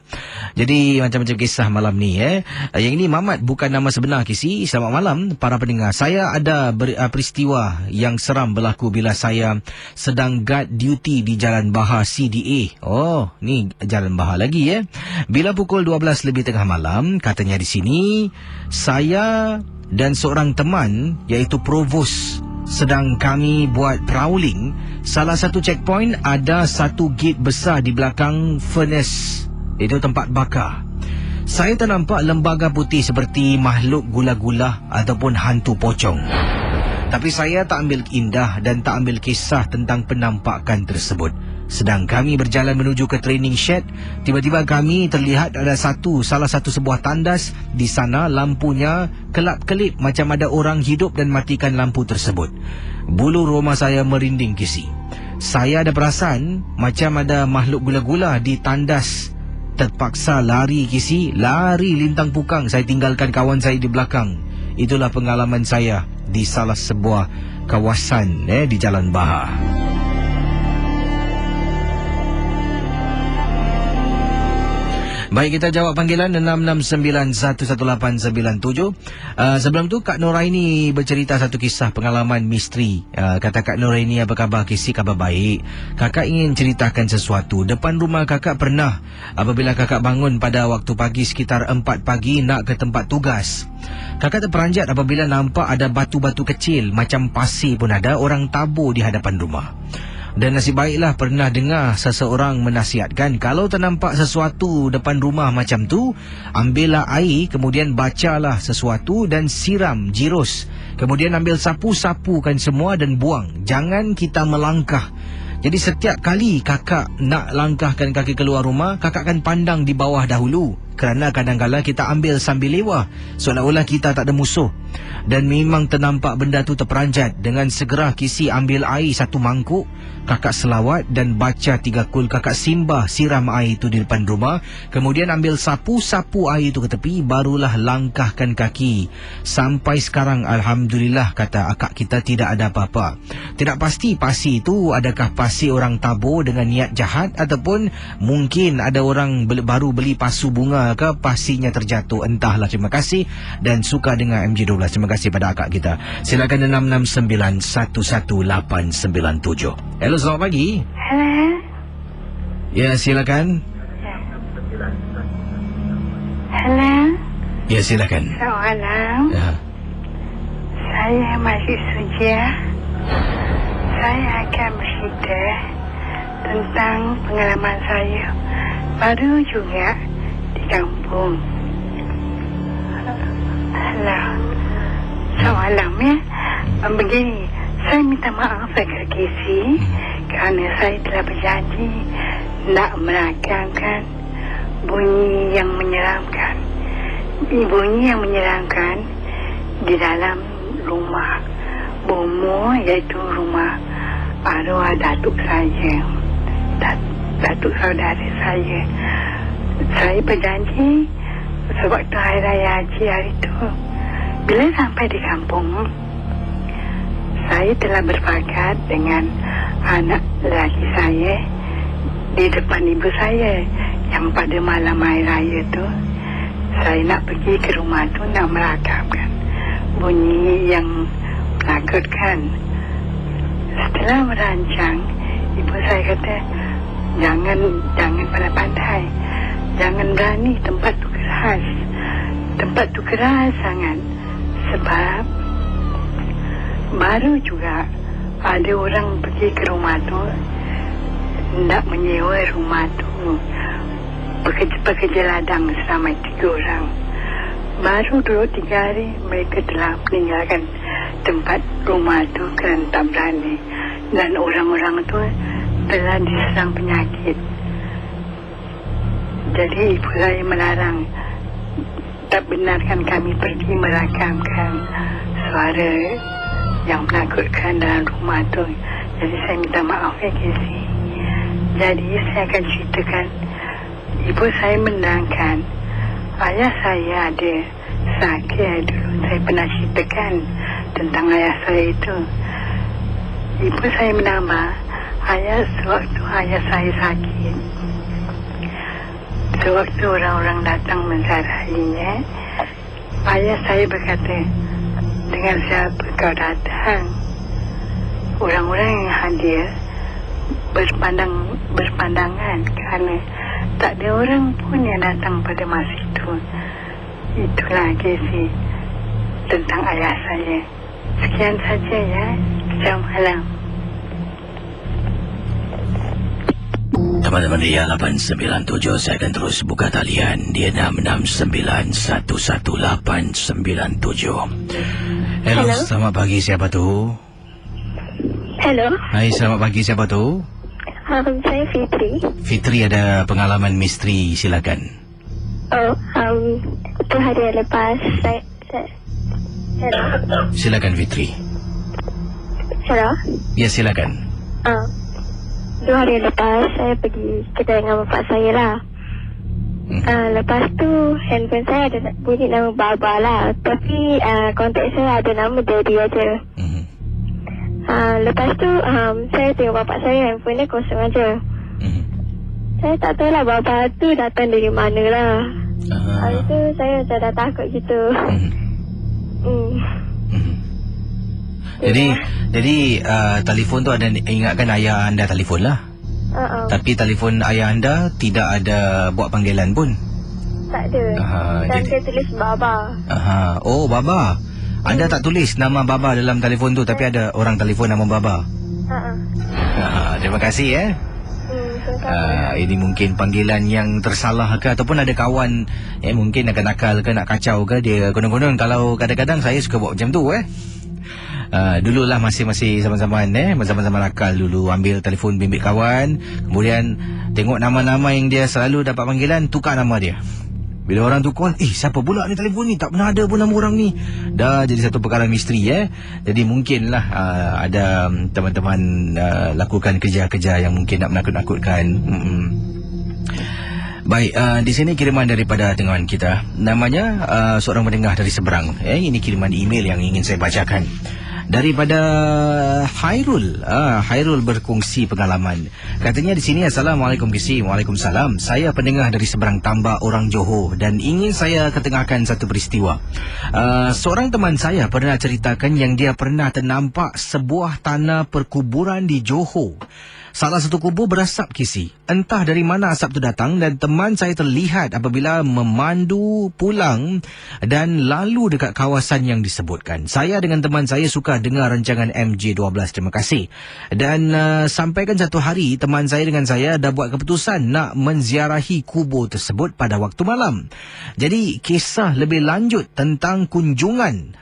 Jadi macam-macam kisah malam ni. Yang ini Mamat, bukan nama sebenar Kisi. Selamat malam para pendengar. Saya ada peristiwa yang seram berlaku bila saya sedang guard duty di Jalan Bahar CDA. Oh, ni Jalan Bahar lagi Bila pukul 12 lebih tengah malam, katanya di sini, saya dan seorang teman iaitu Provos sedang kami buat prowling. Salah satu checkpoint ada satu gate besar di belakang furnace. Itu tempat bakar. Saya ternampak lembaga putih seperti makhluk gula-gula ataupun hantu pocong. Tapi saya tak ambil indah dan tak ambil kisah tentang penampakan tersebut. Sedang kami berjalan menuju ke training shed, tiba-tiba kami terlihat ada salah satu sebuah tandas. Di sana lampunya kelap-kelip macam ada orang hidup dan matikan lampu tersebut. Bulu roma saya merinding Kisi. Saya ada perasan macam ada makhluk gula-gula di tandas. Terpaksa lari Kisi, lari lintang pukang. Saya tinggalkan kawan saya di belakang. Itulah pengalaman saya di salah sebuah kawasan di Jalan Bahar. Baik, kita jawab panggilan 669-11897. Sebelum tu Kak Noraini bercerita satu kisah pengalaman misteri. Kata Kak Noraini, apa khabar Kisi? Khabar baik. Kakak ingin ceritakan sesuatu. Depan rumah kakak pernah, apabila kakak bangun pada waktu pagi sekitar 4 pagi nak ke tempat tugas, kakak terperanjat apabila nampak ada batu-batu kecil macam pasir pun ada orang tabur di hadapan rumah. Dan nasib baiklah pernah dengar seseorang menasihatkan, kalau ternampak sesuatu depan rumah macam tu, ambillah air, kemudian bacalah sesuatu dan siram jirus. Kemudian ambil sapu-sapukan semua dan buang. Jangan kita melangkah. Jadi setiap kali kakak nak langkahkan kaki keluar rumah, kakak akan pandang di bawah dahulu. Kerana kadang-kadang kita ambil sambil lewah, seolah-olah kita tak ada musuh. Dan memang ternampak benda tu terperanjat. Dengan segera Kisi ambil air satu mangkuk, kakak selawat dan baca 3 kul. Kakak simbah siram air itu di depan rumah, kemudian ambil sapu-sapu air itu ke tepi, barulah langkahkan kaki. Sampai sekarang Alhamdulillah, kata akak kita, tidak ada apa-apa. Tidak pasti pasir itu adakah pasir orang tabur dengan niat jahat, ataupun mungkin ada orang baru beli pasu bunga ke, pasirnya terjatuh, entahlah. Terima kasih dan suka dengan MJ12. Terima kasih pada akak kita. Silakan 669-11897. Hello, selamat pagi. Hello. Ya, silakan. Hello. Ya, silakan. Selamat malam. Ya. Saya masih Suja. Saya akan bercerita tentang pengalaman saya baru juga di kampung. Hello. Selamat malam ya. Begini, saya minta maaf kepada Kisi kerana saya telah berjanji nak merakamkan bunyi yang menyeramkan. Bunyi yang menyeramkan di dalam rumah Bomo, iaitu rumah arwah datuk saya, datuk saudara saya. Saya berjanji sewaktu Hari Raya Haji hari itu, bila sampai di kampung, saya telah berpakat dengan anak lelaki saya di depan ibu saya yang pada malam Hari Raya tu, saya nak pergi ke rumah tu nak merakamkan bunyi yang menakutkan. Setelah merancang, ibu saya kata, jangan pandai-pandai, jangan berani, tempat tu keras sangat. Sebab baru juga ada orang pergi ke rumah tu nak menyewa rumah tu, pekerja ladang selama 3 orang. Baru 2-3 hari mereka telah meninggalkan tempat rumah tu kerana tak berani, dan orang-orang tu telah diserang penyakit. Jadi ibu saya melarang, tak benarkan kami pergi merakamkan suara yang menakutkan dalam rumah tu. Jadi saya minta maaf ya Casey. Jadi saya akan ceritakan. Ibu saya menangkan ayah saya ada sakit dulu. Saya pernah ceritakan tentang ayah saya itu. Ibu saya menambah, sewaktu ayah saya sakit, sewaktu orang-orang datang menziarahinya, ayah saya berkata, dengan siapa kau datang? Orang-orang yang hadir berpandangan kerana tak ada orang pun yang datang pada masa itu. Itulah Casey tentang ayah saya. Sekian saja ya. Selamat malam. Teman-teman Ria 897, saya akan terus buka talian di 669118897. Hello, selamat pagi, siapa tu? Hello. Hai, selamat pagi, siapa tu? Saya Fitri. Fitri, ada pengalaman misteri, silakan. Tu hari yang lepas saya hello. Silakan Fitri. Hello. Ya, silakan. 2 hari lepas saya pergi kedai dengan bapak saya lah. Lepas tu handphone saya ada bunyi nama Baba lah. Tapi kontak saya ada nama Daddy aja. Lepas tu saya tengok bapak saya handphone dia kosong aja. Saya tak tahu lah Baba tu datang dari mana lah. Hari tu saya macam dah takut gitu. Jadi telefon tu ada ingatkan ayah anda telefon lah. Tapi telefon ayah anda tidak ada buat panggilan pun. Tak ada. Dan dia tulis Baba. Oh, Baba. Anda tak tulis nama Baba dalam telefon tu, tapi ada orang telefon nama Baba. Terima kasih ini mungkin panggilan yang tersalah ke, ataupun ada kawan mungkin nak nakal ke, nak kacau ke. Dia konon-konon, kalau kadang-kadang saya suka buat macam tu dululah masih sama-sama sama-sama nakal dulu, ambil telefon bimbit kawan, kemudian tengok nama-nama yang dia selalu dapat panggilan, tukar nama dia. Bila orang tu call, siapa pula ni telefon ni, tak pernah ada pun nama orang ni. Dah jadi satu perkara misteri Jadi mungkinlah ada teman-teman lakukan kerja-kerja yang mungkin nak menakut-nakutkan. Baik, di sini kiriman daripada tengah kita. Namanya seorang pendengar dari seberang. Ini kiriman email yang ingin saya bacakan. Daripada Hairul. Hairul berkongsi pengalaman. Katanya di sini, Assalamualaikum Kisi. Waalaikumsalam. Saya pendengar dari seberang tambak orang Johor dan ingin saya ketengahkan satu peristiwa. Seorang teman saya pernah ceritakan yang dia pernah ternampak sebuah tanah perkuburan di Johor. Salah satu kubur berasap Kisi. Entah dari mana asap itu datang, dan teman saya terlihat apabila memandu pulang dan lalu dekat kawasan yang disebutkan. Saya dengan teman saya suka dengar rancangan MJ12. Terima kasih. Dan sampaikan satu hari teman saya dengan saya dah buat keputusan nak menziarahi kubur tersebut pada waktu malam. Jadi kisah lebih lanjut tentang kunjungan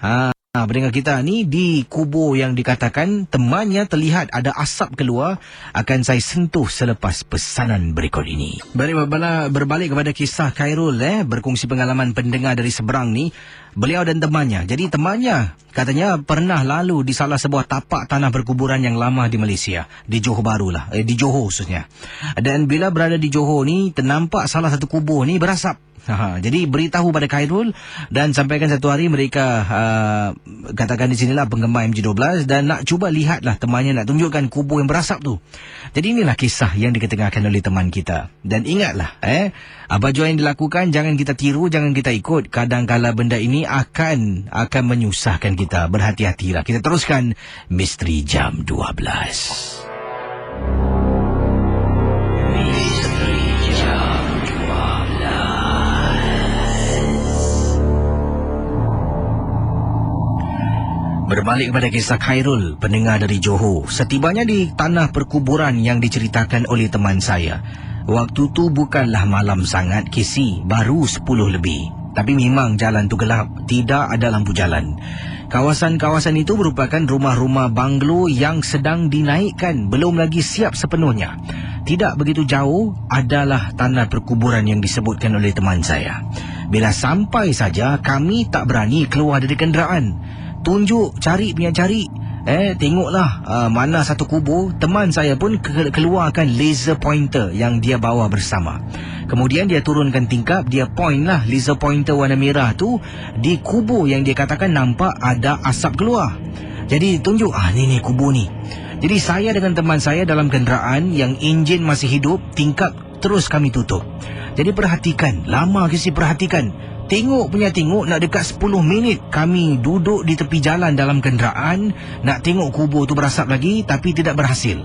pendengar kita ni di kubur yang dikatakan temannya terlihat ada asap keluar, akan saya sentuh selepas pesanan berikut ini. Berbalik kepada kisah Khairul berkongsi pengalaman pendengar dari seberang ni, beliau dan temannya. Jadi temannya katanya pernah lalu di salah sebuah tapak tanah perkuburan yang lama di Malaysia, di Johor Bahru lah, di Johor khususnya. Dan bila berada di Johor ni, ternampak salah satu kubur ni berasap. Jadi beritahu pada Khairul dan sampaikan satu hari mereka katakan di sinilah penggemar MJ12 dan nak cuba lihatlah temannya nak tunjukkan kubur yang berasap tu. Jadi inilah kisah yang diketengahkan oleh teman kita. Dan ingatlah apa jua yang dilakukan, jangan kita tiru, jangan kita ikut. Kadang-kala benda ini akan menyusahkan kita. Berhati-hatilah. Kita teruskan misteri jam 12. Berbalik kepada kisah Khairul, pendengar dari Johor. Setibanya di tanah perkuburan yang diceritakan oleh teman saya, waktu tu bukanlah malam sangat Kisi, baru 10 lebih. Tapi memang jalan tu gelap, tidak ada lampu jalan. Kawasan-kawasan itu merupakan rumah-rumah banglo yang sedang dinaikkan, belum lagi siap sepenuhnya. Tidak begitu jauh adalah tanah perkuburan yang disebutkan oleh teman saya. Bila sampai saja, kami tak berani keluar dari kenderaan. tunjuk, cari punya cari. Tengoklah mana satu kubur. Teman saya pun keluarkan laser pointer yang dia bawa bersama. Kemudian dia turunkan tingkap, dia point lah laser pointer warna merah tu di kubur yang dia katakan nampak ada asap keluar. Jadi tunjuk, ni kubur ni. Jadi saya dengan teman saya dalam kenderaan yang enjin masih hidup, tingkap terus kami tutup. Jadi perhatikan, lama kisi perhatikan. Tengok nak dekat 10 minit kami duduk di tepi jalan dalam kenderaan, nak tengok kubur tu berasap lagi tapi tidak berhasil.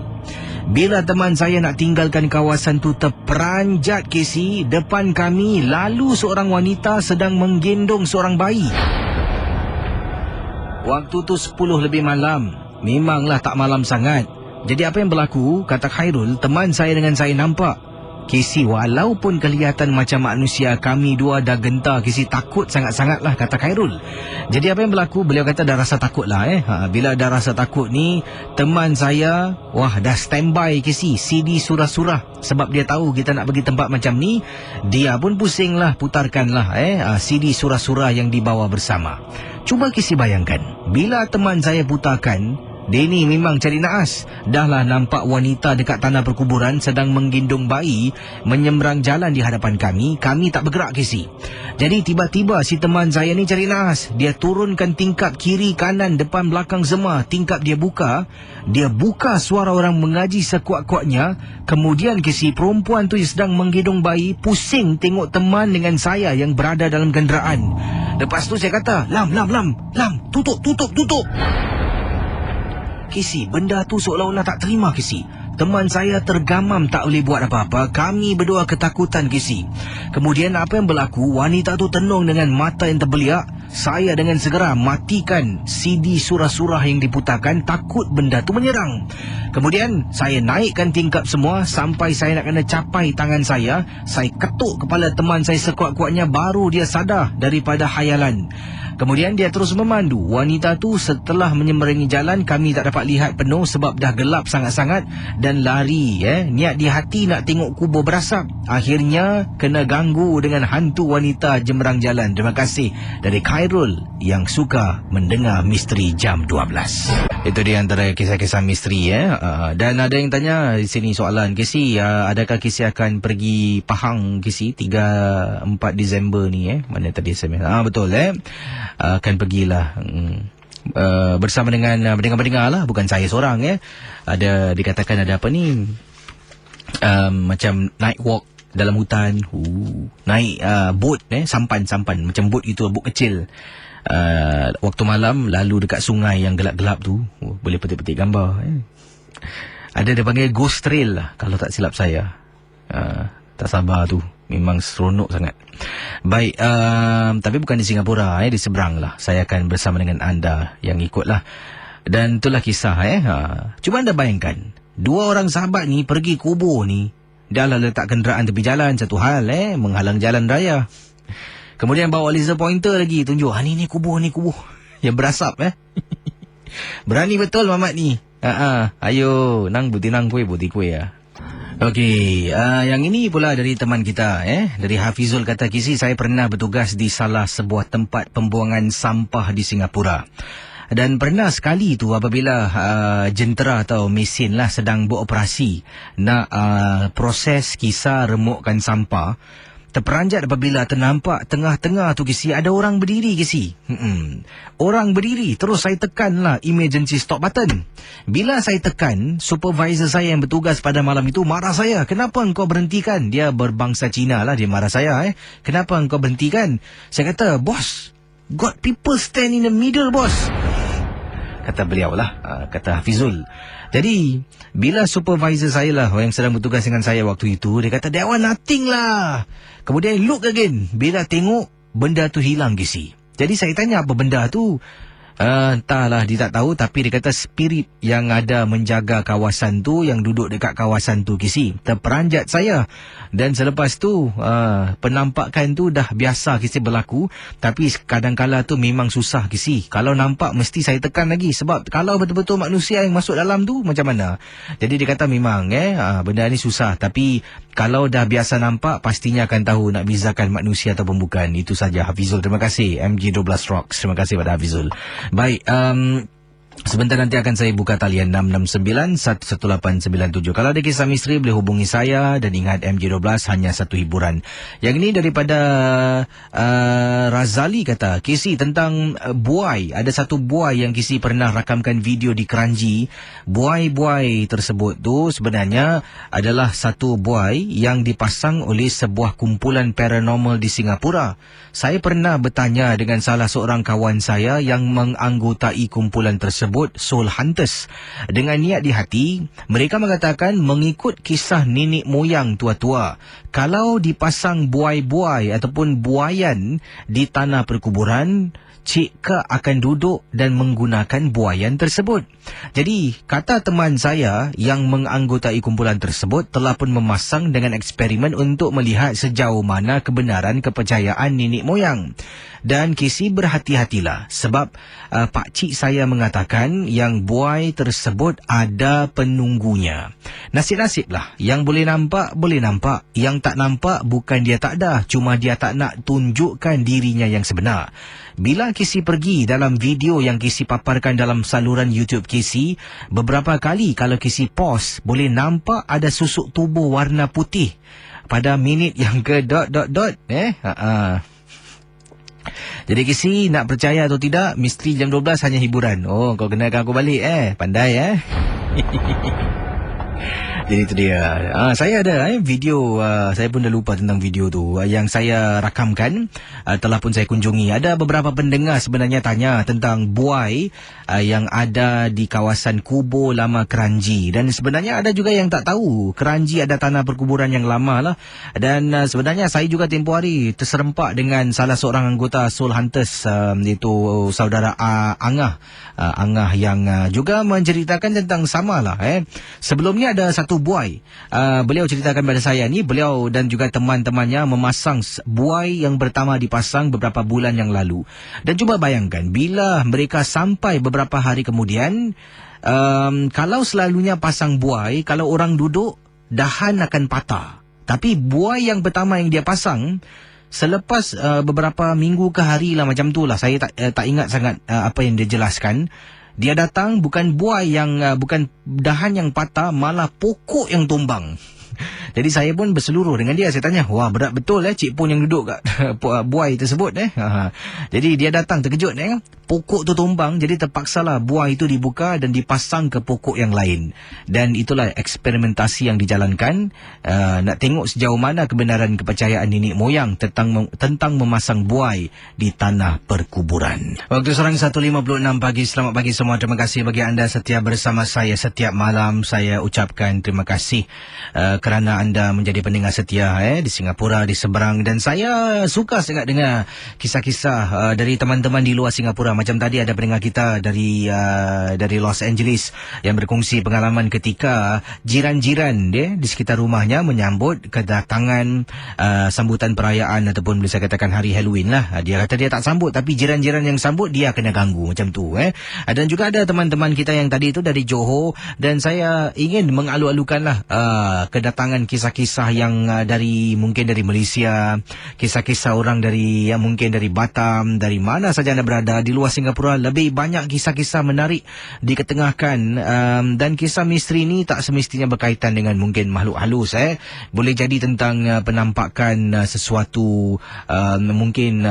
Bila teman saya nak tinggalkan kawasan tu, terperanjat Casey, depan kami lalu seorang wanita sedang menggendong seorang bayi. Waktu tu 10 lebih malam. Memanglah tak malam sangat. Jadi apa yang berlaku, kata Khairul, teman saya dengan saya nampak Casey, walaupun kelihatan macam manusia, kami dua dah gentar Casey, takut sangat-sangatlah, kata Khairul. Jadi apa yang berlaku, beliau kata dah rasa takut lah bila dah rasa takut ni, teman saya dah standby Casey, CD surah-surah. Sebab dia tahu kita nak pergi tempat macam ni, dia pun pusing lah, putarkan lah CD surah-surah yang dibawa bersama. Cuba Casey bayangkan, bila teman saya putarkan, dia ni memang cari naas. Dahlah nampak wanita dekat tanah perkuburan sedang menggendong bayi menyeberang jalan di hadapan kami. Kami tak bergerak Casey. Jadi tiba-tiba si teman saya ni cari naas. Dia turunkan tingkap kiri, kanan, depan, belakang semua. Tingkap dia buka. Dia buka suara orang mengaji sekuat-kuatnya. Kemudian Casey, perempuan tu yang sedang menggendong bayi pusing tengok teman dengan saya yang berada dalam kenderaan. Lepas tu saya kata, Lam, tutup. Casey, benda tu seolah-olah tak terima Casey. Teman saya tergamam tak boleh buat apa-apa. Kami berdua ketakutan Casey. Kemudian apa yang berlaku, wanita tu tenung dengan mata yang terbeliak. Saya dengan segera matikan CD surah-surah yang diputarkan, takut benda tu menyerang. Kemudian saya naikkan tingkap semua sampai saya nak kena capai tangan saya. Saya ketuk kepala teman saya sekuat-kuatnya, baru dia sadar daripada khayalan. Kemudian dia terus memandu. Wanita tu setelah menyeberangi jalan, kami tak dapat lihat penuh sebab dah gelap sangat-sangat, dan lari niat di hati nak tengok kubur berasap. Akhirnya kena ganggu dengan hantu wanita jemerang jalan. Terima kasih dari Khairul yang suka mendengar misteri jam 12. Itu dia antara kisah-kisah misteri dan ada yang tanya di sini soalan, Casey, adakah Casey akan pergi Pahang Casey 3-4 Disember ni mana tadi SMS. Betul akan pergilah bersama dengan pendengar-pendengar lah, bukan saya seorang ada dikatakan ada apa ni macam night walk dalam hutan, naik boat sampan macam boat itu, boat kecil waktu malam, lalu dekat sungai yang gelap-gelap tu boleh petik-petik gambar ada dia panggil ghost trail lah kalau tak silap saya. Tak sabar tu, memang seronok sangat. Baik, tapi bukan di Singapura di seberang lah. Saya akan bersama dengan anda yang ikut lah. Dan itulah kisah Cuba anda bayangkan, dua orang sahabat ni pergi kubur ni, dah lah letak kenderaan tepi jalan, satu hal menghalang jalan raya. Kemudian bawa laser pointer lagi, tunjuk ni kubur yang berasap Berani betul Mamat ni. Ayo nang buti kuih Okey, yang ini pula dari teman kita dari Hafizul, kata, Casey, saya pernah bertugas di salah sebuah tempat pembuangan sampah di Singapura. Dan pernah sekali tu apabila jentera atau mesin lah sedang beroperasi nak proses kisar remukkan sampah, terperanjat apabila ternampak tengah-tengah tu Casey ada orang berdiri Casey. Orang berdiri. Terus saya tekan lah emergency stop button. Bila saya tekan, supervisor saya yang bertugas pada malam itu marah saya. Kenapa engkau berhentikan? Dia berbangsa Cina lah, dia marah saya Kenapa engkau berhentikan? Saya kata, boss, got people stand in the middle, boss. Kata beliau lah, kata Hafizul. Jadi bila supervisor saya lah yang sedang bertugas dengan saya waktu itu, dia kata, that one nothing lah. Kemudian look again. Bila tengok, benda tu hilang Casey. Jadi saya tanya apa benda tu. Entahlah, dia tak tahu. Tapi dia kata spirit yang ada menjaga kawasan tu, yang duduk dekat kawasan tu Casey. Terperanjat saya. Dan selepas tu penampakan tu dah biasa Casey berlaku. Tapi kadang-kala tu memang susah Casey. Kalau nampak mesti saya tekan lagi. Sebab kalau betul-betul manusia yang masuk dalam tu, macam mana? Jadi dia kata memang benda ni susah. Tapi kalau dah biasa nampak, pastinya akan tahu nak bezakan manusia ataupun bukan. Itu saja Hafizul. Terima kasih MG12 Rocks. Terima kasih pada Hafizul. Baik, sebentar nanti akan saya buka talian 669-11897. Kalau ada kisah misteri boleh hubungi saya, dan ingat MJ12 hanya satu hiburan. Yang ini daripada Razali kata, Kisi tentang buai. Ada satu buai yang Kisi pernah rakamkan video di Kranji. Buai-buai tersebut tu sebenarnya adalah satu buai yang dipasang oleh sebuah kumpulan paranormal di Singapura. Saya pernah bertanya dengan salah seorang kawan saya yang menganggotai kumpulan tersebut, Soul Hunters. Dengan niat di hati, mereka mengatakan mengikut kisah nenek moyang tua-tua, kalau dipasang buai-buai ataupun buayan di tanah perkuburan, Cik Ka akan duduk dan menggunakan buayan tersebut. Jadi, kata teman saya yang menganggotai kumpulan tersebut telah pun memasang dengan eksperimen untuk melihat sejauh mana kebenaran kepercayaan nenek moyang. Dan Kisi berhati-hatilah sebab Pak Cik saya mengatakan yang buai tersebut ada penunggunya. Nasib-nasiblah, yang boleh nampak, yang tak nampak bukan dia tak ada, cuma dia tak nak tunjukkan dirinya yang sebenar. Bila Kisi pergi dalam video yang Kisi paparkan dalam saluran YouTube Kisi, beberapa kali kalau Kisi pause, boleh nampak ada susuk tubuh warna putih pada minit yang ke ... Jadi Kisi nak percaya atau tidak, misteri jam 12 hanya hiburan. Oh, kau kenakan aku balik pandai Jadi itu dia. Saya ada video, saya pun dah lupa tentang video tu yang saya rakamkan, telah pun saya kunjungi. Ada beberapa pendengar sebenarnya tanya tentang buai yang ada di kawasan Kubur Lama Kranji, dan sebenarnya ada juga yang tak tahu Kranji ada tanah perkuburan yang lama lah. Dan sebenarnya saya juga tempoh hari terserempak dengan salah seorang anggota Soul Hunters, iaitu saudara Angah yang juga menceritakan tentang samalah. Sebelumnya ada satu buai. Beliau ceritakan pada saya ni, beliau dan juga teman-temannya memasang buai yang pertama dipasang beberapa bulan yang lalu. Dan cuba bayangkan, bila mereka sampai beberapa hari kemudian, kalau selalunya pasang buai, kalau orang duduk, dahan akan patah. Tapi buai yang pertama yang dia pasang, selepas beberapa minggu ke hari lah macam tu lah, saya tak ingat sangat apa yang dia jelaskan. Dia datang, bukan buai yang bukan dahan yang patah, malah pokok yang tumbang. Jadi saya pun berseluruh dengan dia. Saya tanya, wah berat betul Cik Pun yang duduk kat buai tersebut Jadi dia datang terkejut pokok tu tumbang. Jadi terpaksalah buai itu dibuka dan dipasang ke pokok yang lain. Dan itulah eksperimentasi yang dijalankan, nak tengok sejauh mana kebenaran kepercayaan nenek moyang tentang memasang buai di tanah perkuburan. Waktu sekarang 1.56 pagi. Selamat pagi semua. Terima kasih bagi anda setia bersama saya setiap malam. Saya ucapkan terima kasih kerana anda menjadi pendengar setia di Singapura, di seberang. Dan saya suka sangat dengar kisah-kisah dari teman-teman di luar Singapura. Macam tadi ada pendengar kita dari Los Angeles yang berkongsi pengalaman ketika jiran-jiran dia di sekitar rumahnya menyambut kedatangan sambutan perayaan ataupun boleh saya katakan hari Halloween lah. Dia kata dia tak sambut, tapi jiran-jiran yang sambut dia kena ganggu macam tu. Dan juga ada teman-teman kita yang tadi itu dari Johor, dan saya ingin mengalu-alukan lah kedatangan kisah-kisah yang mungkin dari Malaysia, kisah-kisah orang dari mungkin dari Batam, dari mana saja anda berada di luar Singapura. Lebih banyak kisah-kisah menarik diketengahkan, dan kisah misteri ni tak semestinya berkaitan dengan mungkin makhluk halus. Boleh jadi tentang penampakan sesuatu mungkin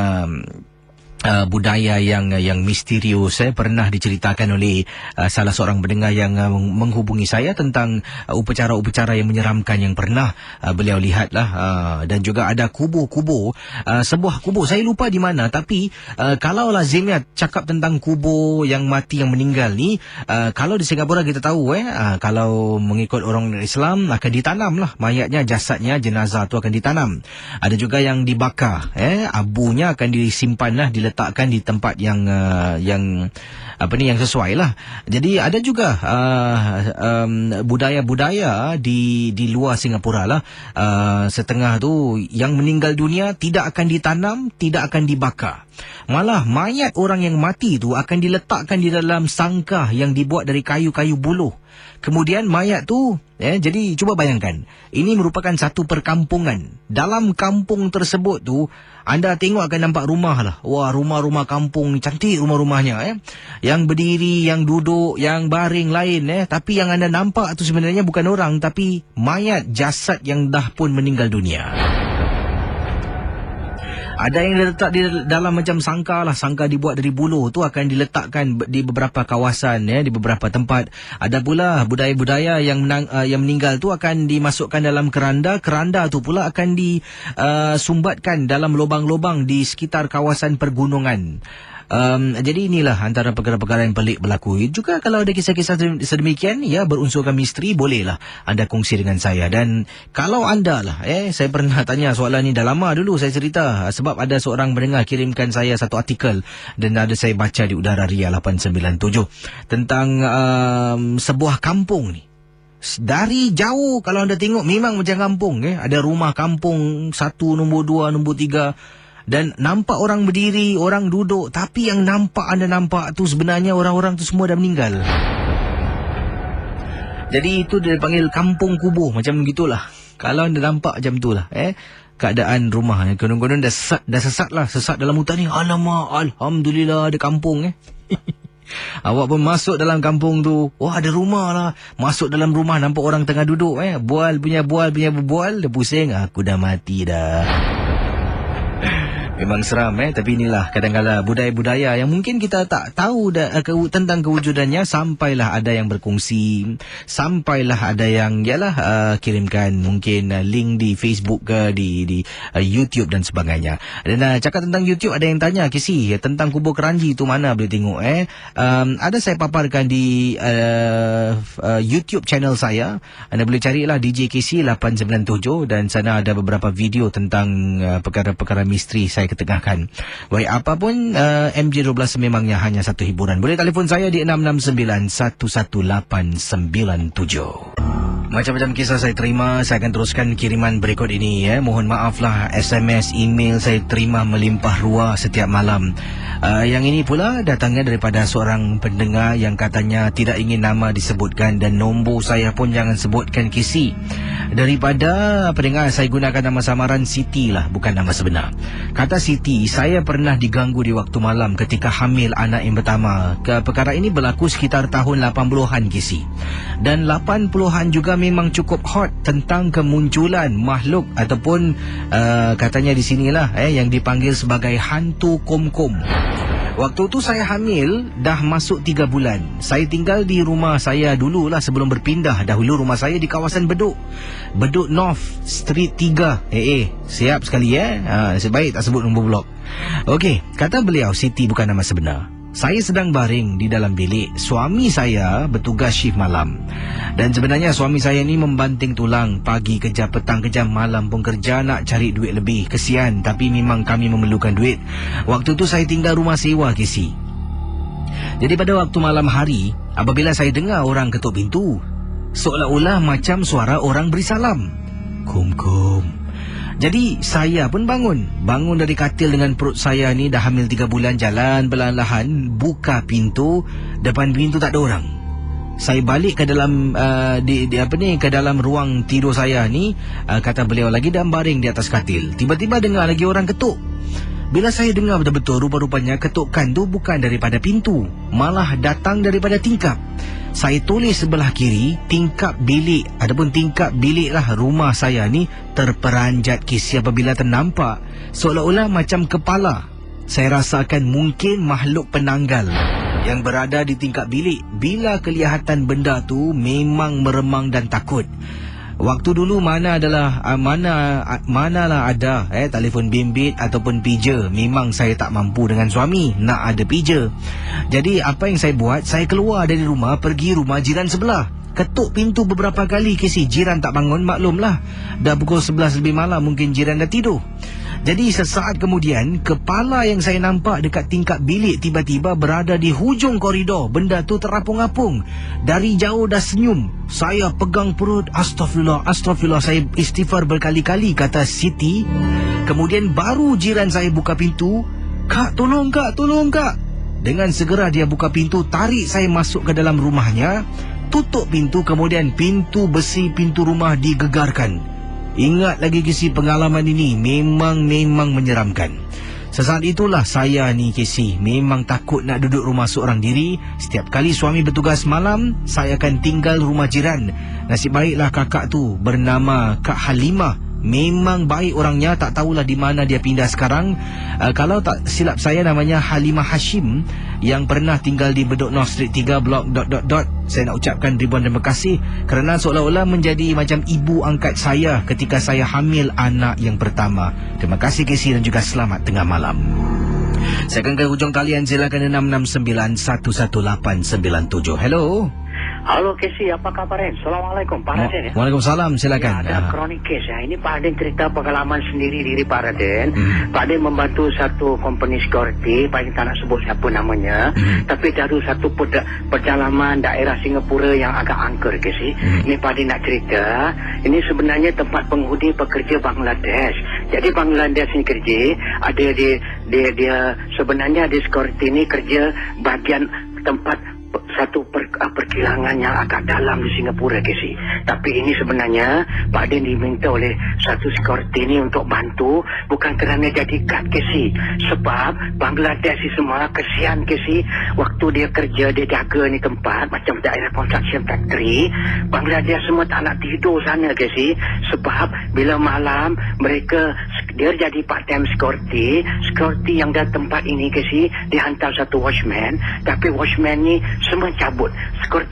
budaya yang misterius. Pernah diceritakan oleh salah seorang pendengar yang menghubungi saya tentang upacara-upacara yang menyeramkan yang pernah beliau lihat lah. Dan juga ada kubur-kubur, sebuah kubur saya lupa di mana, tapi kalau lazimnya cakap tentang kubur yang mati, yang meninggal ni, kalau di Singapura kita tahu kalau mengikut orang Islam akan ditanam lah mayatnya, jasadnya, jenazah tu akan ditanam. Ada juga yang dibakar, abunya akan disimpan lah, diletakkan di tempat yang sesuai lah. Jadi ada juga budaya-budaya di luar Singapura lah. Setengah tu yang meninggal dunia tidak akan ditanam, tidak akan dibakar. Malah mayat orang yang mati tu akan diletakkan di dalam sangkah yang dibuat dari kayu-kayu buluh. Kemudian mayat tu, jadi cuba bayangkan, ini merupakan satu perkampungan. Dalam kampung tersebut tu, anda tengok akan nampak rumah lah. Wah, rumah-rumah kampung ni cantik rumah-rumahnya. Yang berdiri, yang duduk, yang baring lain. Tapi yang anda nampak tu sebenarnya bukan orang, tapi mayat, jasad yang dah pun meninggal dunia. Ada yang diletak di dalam macam sangka lah. Sangka dibuat dari buluh tu akan diletakkan di beberapa kawasan, di beberapa tempat. Ada pula budaya-budaya yang meninggal tu akan dimasukkan dalam keranda. Keranda tu pula akan disumbatkan dalam lubang-lubang di sekitar kawasan pergunungan. Jadi inilah antara perkara-perkara yang pelik berlaku. Juga kalau ada kisah-kisah sedemikian, berunsurkan misteri, bolehlah anda kongsi dengan saya. Dan kalau anda lah, saya pernah tanya soalan ni dah lama dulu saya cerita. Sebab ada seorang pendengar kirimkan saya satu artikel dan ada saya baca di Udara Ria 897 tentang sebuah kampung ni. Dari jauh kalau anda tengok memang macam kampung. Ada rumah kampung 1, nombor 2, nombor 3. Dan nampak orang berdiri, orang duduk. Tapi yang anda nampak tu sebenarnya orang-orang tu semua dah meninggal. Jadi itu dia panggil kampung kubur. Macam gitulah. Kalau anda nampak macam tu lah. Keadaan rumah. Konon-konon dah sesat lah. Sesat dalam hutan ni. Alamak, Alhamdulillah ada kampung. Awak pun masuk dalam kampung tu. Wah, ada rumah lah. Masuk dalam rumah nampak orang tengah duduk. Bual punya berbual. Dah pusing. Aku dah mati dah. Memang seram tapi inilah kadang-kadang budaya-budaya yang mungkin kita tak tahu tentang kewujudannya, sampailah ada yang berkongsi, sampailah ada yang kirimkan mungkin link di Facebook ke di YouTube dan sebagainya. Dan cakap tentang YouTube, ada yang tanya, Kisi, tentang kubur Keranji tu mana boleh tengok ada saya paparkan di YouTube channel saya. Anda boleh carilah DJ Kisi 897 dan sana ada beberapa video tentang perkara-perkara misteri saya ketengahkan. Baik, apapun MJ12 memangnya hanya satu hiburan. Boleh telefon saya di 669-11897. Macam-macam kisah saya terima. Saya akan teruskan kiriman berikut ini. Mohon maaflah, SMS, email saya terima melimpah ruah setiap malam. Yang ini pula datangnya daripada seorang pendengar yang katanya tidak ingin nama disebutkan dan nombor saya pun jangan sebutkan, Kisi. Daripada pendengar, saya gunakan nama samaran Siti lah, bukan nama sebenar. Kata Siti, saya pernah diganggu di waktu malam ketika hamil anak yang pertama. Perkara ini berlaku sekitar tahun 80-an, Kisi. Dan 80-an juga memang cukup hot tentang kemunculan makhluk ataupun katanya di sinilah yang dipanggil sebagai hantu kom-kom. Waktu tu saya hamil, dah masuk 3 bulan. Saya tinggal di rumah saya dululah sebelum berpindah. Dahulu rumah saya di kawasan Bedok North, Street 3. Siap sekali sebaik tak sebut nombor blok. Okey, kata beliau, Siti bukan nama sebenar. Saya sedang baring di dalam bilik. Suami saya bertugas shift malam. Dan sebenarnya suami saya ni membanting tulang. Pagi kerja, petang kerja, malam pun kerja nak cari duit lebih. Kesian, tapi memang kami memerlukan duit. Waktu tu saya tinggal rumah sewa, Kisi. Jadi pada waktu malam hari, apabila saya dengar orang ketuk pintu, seolah-olah macam suara orang beri salam. Kum-kum. Jadi saya pun bangun dari katil dengan perut saya ni dah hamil 3 bulan, jalan perlahan-lahan, buka pintu, depan pintu tak ada orang. Saya balik ke dalam ke dalam ruang tidur saya ni, kata beliau lagi dalam baring di atas katil. Tiba-tiba dengar lagi orang ketuk. Bila saya dengar betul-betul, rupa-rupanya ketukan tu bukan daripada pintu, malah datang daripada tingkap. Saya tulis sebelah kiri, tingkap bilik. Adapun tingkap bilik lah rumah saya ni terperanjat, Kisi, apabila ternampak seolah-olah macam kepala. Saya rasakan mungkin makhluk penanggal yang berada di tingkap bilik. Bila kelihatan benda tu memang meremang dan takut. Waktu dulu manalah ada telefon bimbit ataupun pager. Memang saya tak mampu dengan suami nak ada pager. Jadi apa yang saya buat, saya keluar dari rumah, pergi rumah jiran sebelah. Ketuk pintu beberapa kali, Kisi. Jiran tak bangun, maklumlah. Dah pukul 11 lebih malam, mungkin jiran dah tidur. Jadi sesaat kemudian, kepala yang saya nampak dekat tingkap bilik tiba-tiba berada di hujung koridor. Benda tu terapung-apung. Dari jauh dah senyum. Saya pegang perut. Astagfirullah. Saya istighfar berkali-kali, kata Siti. Kemudian baru jiran saya buka pintu. Kak, tolong kak. Dengan segera dia buka pintu, tarik saya masuk ke dalam rumahnya. tutup pintu, kemudian pintu besi pintu rumah digegarkan. Ingat lagi Casey, pengalaman ini memang menyeramkan. Sesaat itulah saya ni Casey memang takut nak duduk rumah seorang diri. Setiap kali suami bertugas malam, saya akan tinggal rumah jiran. Nasib baiklah kakak tu bernama Kak Halimah. Memang baik orangnya, tak tahulah di mana dia pindah sekarang. Kalau tak silap saya namanya Halimah Hashim, yang pernah tinggal di Bedok North Street 3 blok ... Saya nak ucapkan ribuan terima kasih kerana seolah-olah menjadi macam ibu angkat saya ketika saya hamil anak yang pertama. Terima kasih Casey dan juga selamat tengah malam. Saya akan ke hujung talian, silakan 669-11897. Hello. Halo Casey, apa kabar? Assalamualaikum, Pak Raden ya. Waalaikumsalam, silakan. Ya, ada kronik kes ya. Ini Pak Raden cerita pengalaman sendiri diri Pak Raden. Pak Raden membantu satu company security, paling tak nak sebut siapa namanya. Tapi dari satu perjalanan daerah Singapura yang agak angker Casey. Ini Pak Raden nak cerita. Ini sebenarnya tempat penghuni pekerja Bangladesh. Jadi Bangladesh ni kerja, ada dia sebenarnya di security ni kerja bagian tempat satu perkilangan yang agak dalam di Singapura Casey. Tapi ini sebenarnya Pak Den diminta oleh satu security ini untuk bantu, bukan kerana jadi guard Casey. Sebab Bangladesh ni semua kesian Casey. Waktu dia kerja, dia jaga ni tempat macam daerah construction factory, Bangladesh semua tak nak tidur sana Casey. Sebab bila malam mereka, dia jadi part time security yang dari tempat ini Casey, dihantar satu watchman. Tapi watchman ni semua cabut,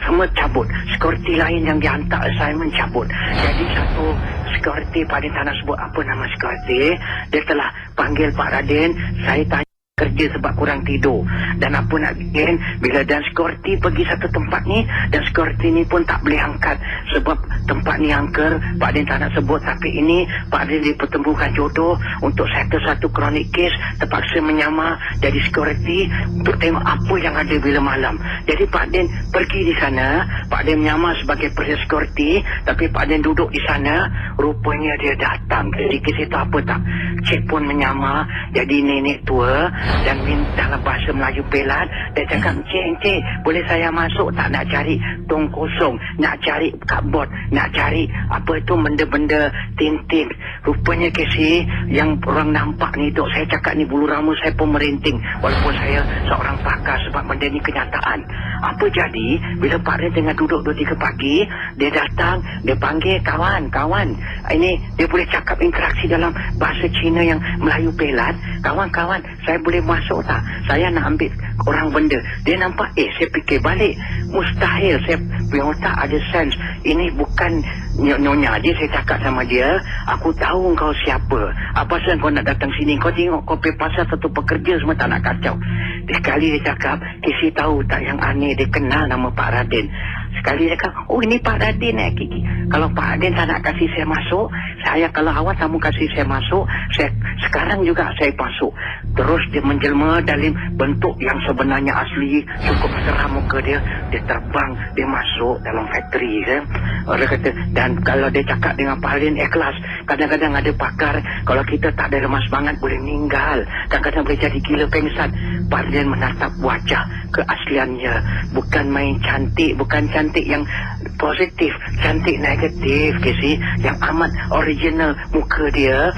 semua cabut. Security lain yang dihantar assignment cabut. Jadi satu security, Pak Raden tak nak sebut apa nama security, dia telah panggil Pak Raden. Saya tanya kerja sebab kurang tidur dan apa nak bikin bila dan security pergi satu tempat ni, dan security ni pun tak boleh angkat sebab tempat ni angker. Pak Raden tak nak sebut, tapi ini Pak Raden dipertemukan jodoh untuk settle satu kronik kes, terpaksa menyamar jadi security untuk tengok apa yang ada bila malam. Jadi Pak Raden pergi di sana, Pak Raden menyamar sebagai security, tapi Pak Raden duduk di sana, rupanya dia datang. Jadi kes itu apa tak, cik pun menyamar jadi nenek tua dan minta dalam bahasa Melayu pelat. Dia cakap, encik, boleh saya masuk tak, nak cari tong kosong, nak cari cupboard, nak cari apa itu benda-benda tintin. Rupanya Casey, yang orang nampak ni dok, saya cakap ni bulu rambut saya pun merinding walaupun saya seorang pakar, sebab benda ni kenyataan. Apa jadi bila Pak Raden tengah duduk 2-3 pagi, dia datang, dia panggil kawan. Ini dia boleh cakap interaksi dalam bahasa Cina yang Melayu pelat. Kawan, saya boleh masuk tak? Saya nak ambil orang benda. Dia nampak, saya fikir balik, mustahil. Saya punya otak ada sense, ini bukan nyonya. Dia saya cakap sama dia, aku tahu kau siapa, apa sebab kau nak datang sini, kau tengok kau pergi pasal satu pekerja semua tak nak kacau. Sekali dia cakap, Casey tahu tak yang aneh, dia kenal nama Pak Raden. Sekali dia cakap, oh ini Pak Raden Kiki. Kalau Pak Raden tak nak kasih saya masuk, saya kalau awal kamu kasih saya masuk, saya sekarang juga saya masuk. Terus dia menjelma dalam bentuk yang sebenarnya asli, cukup seram muka dia. Dia terbang, dia masuk dalam factory kan. Orang kata, dan kalau dia cakap dengan Pak Raden ikhlas. Kadang-kadang ada pakar, kalau kita tak ada lemas banget boleh meninggal, kadang-kadang boleh jadi gila pengsan. Pak Raden menatap wajah keasliannya, bukan main cantik, bukan cantik yang positif, cantik negatif Casey, yang amat original muka dia.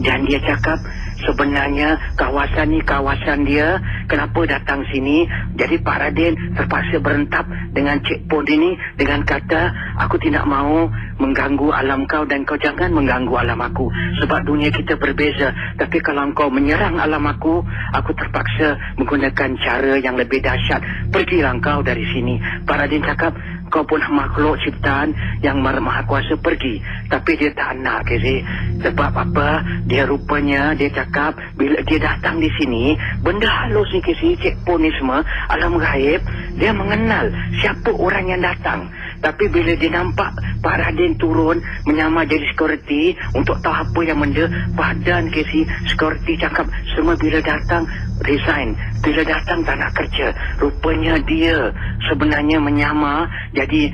Dan dia cakap sebenarnya kawasan ni kawasan dia, kenapa datang sini. Jadi Pak Raden terpaksa berentap dengan Cik Pon ini dengan kata, aku tidak mau mengganggu alam kau dan kau jangan mengganggu alam aku, sebab dunia kita berbeza. Tapi kalau kau menyerang alam aku terpaksa menggunakan cara yang lebih dahsyat. Pergilah kau dari sini. Pak Raden cakap, kau pun makhluk ciptaan yang maha kuasa, pergi. Tapi dia tak nak Casey. Sebab apa? Dia rupanya, dia cakap bila dia datang di sini, benda halus ni Casey, Cik Pon ni semua alam gaib, dia mengenal siapa orang yang datang. Tapi bila dia nampak Pak Raden turun menyamar jadi security untuk tahu apa yang benda, badan Casey security cakap semua bila datang resign, bila datang tak nak kerja. Rupanya dia sebenarnya menyamar jadi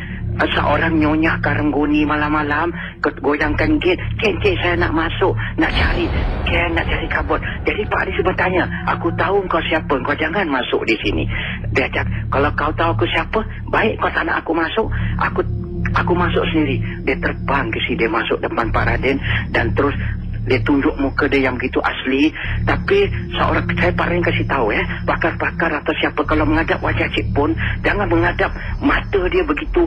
seorang nyonya Karangguni malam-malam goyangkan gate. Ken, saya nak masuk, nak cari Ken, nak cari kabut. Jadi Pak Haris bertanya, aku tahu kau siapa, kau jangan masuk di sini. Dia cakap, kalau kau tahu aku siapa, baik kau tak nak aku masuk, aku masuk sendiri. Dia terbang ke sini, dia masuk depan Pak Raden dan terus dia tunjuk muka dia yang begitu asli. Tapi saya paling kasih tahu pakar-pakar atau siapa kalau menghadap wajah Cik Pon, jangan menghadap mata dia begitu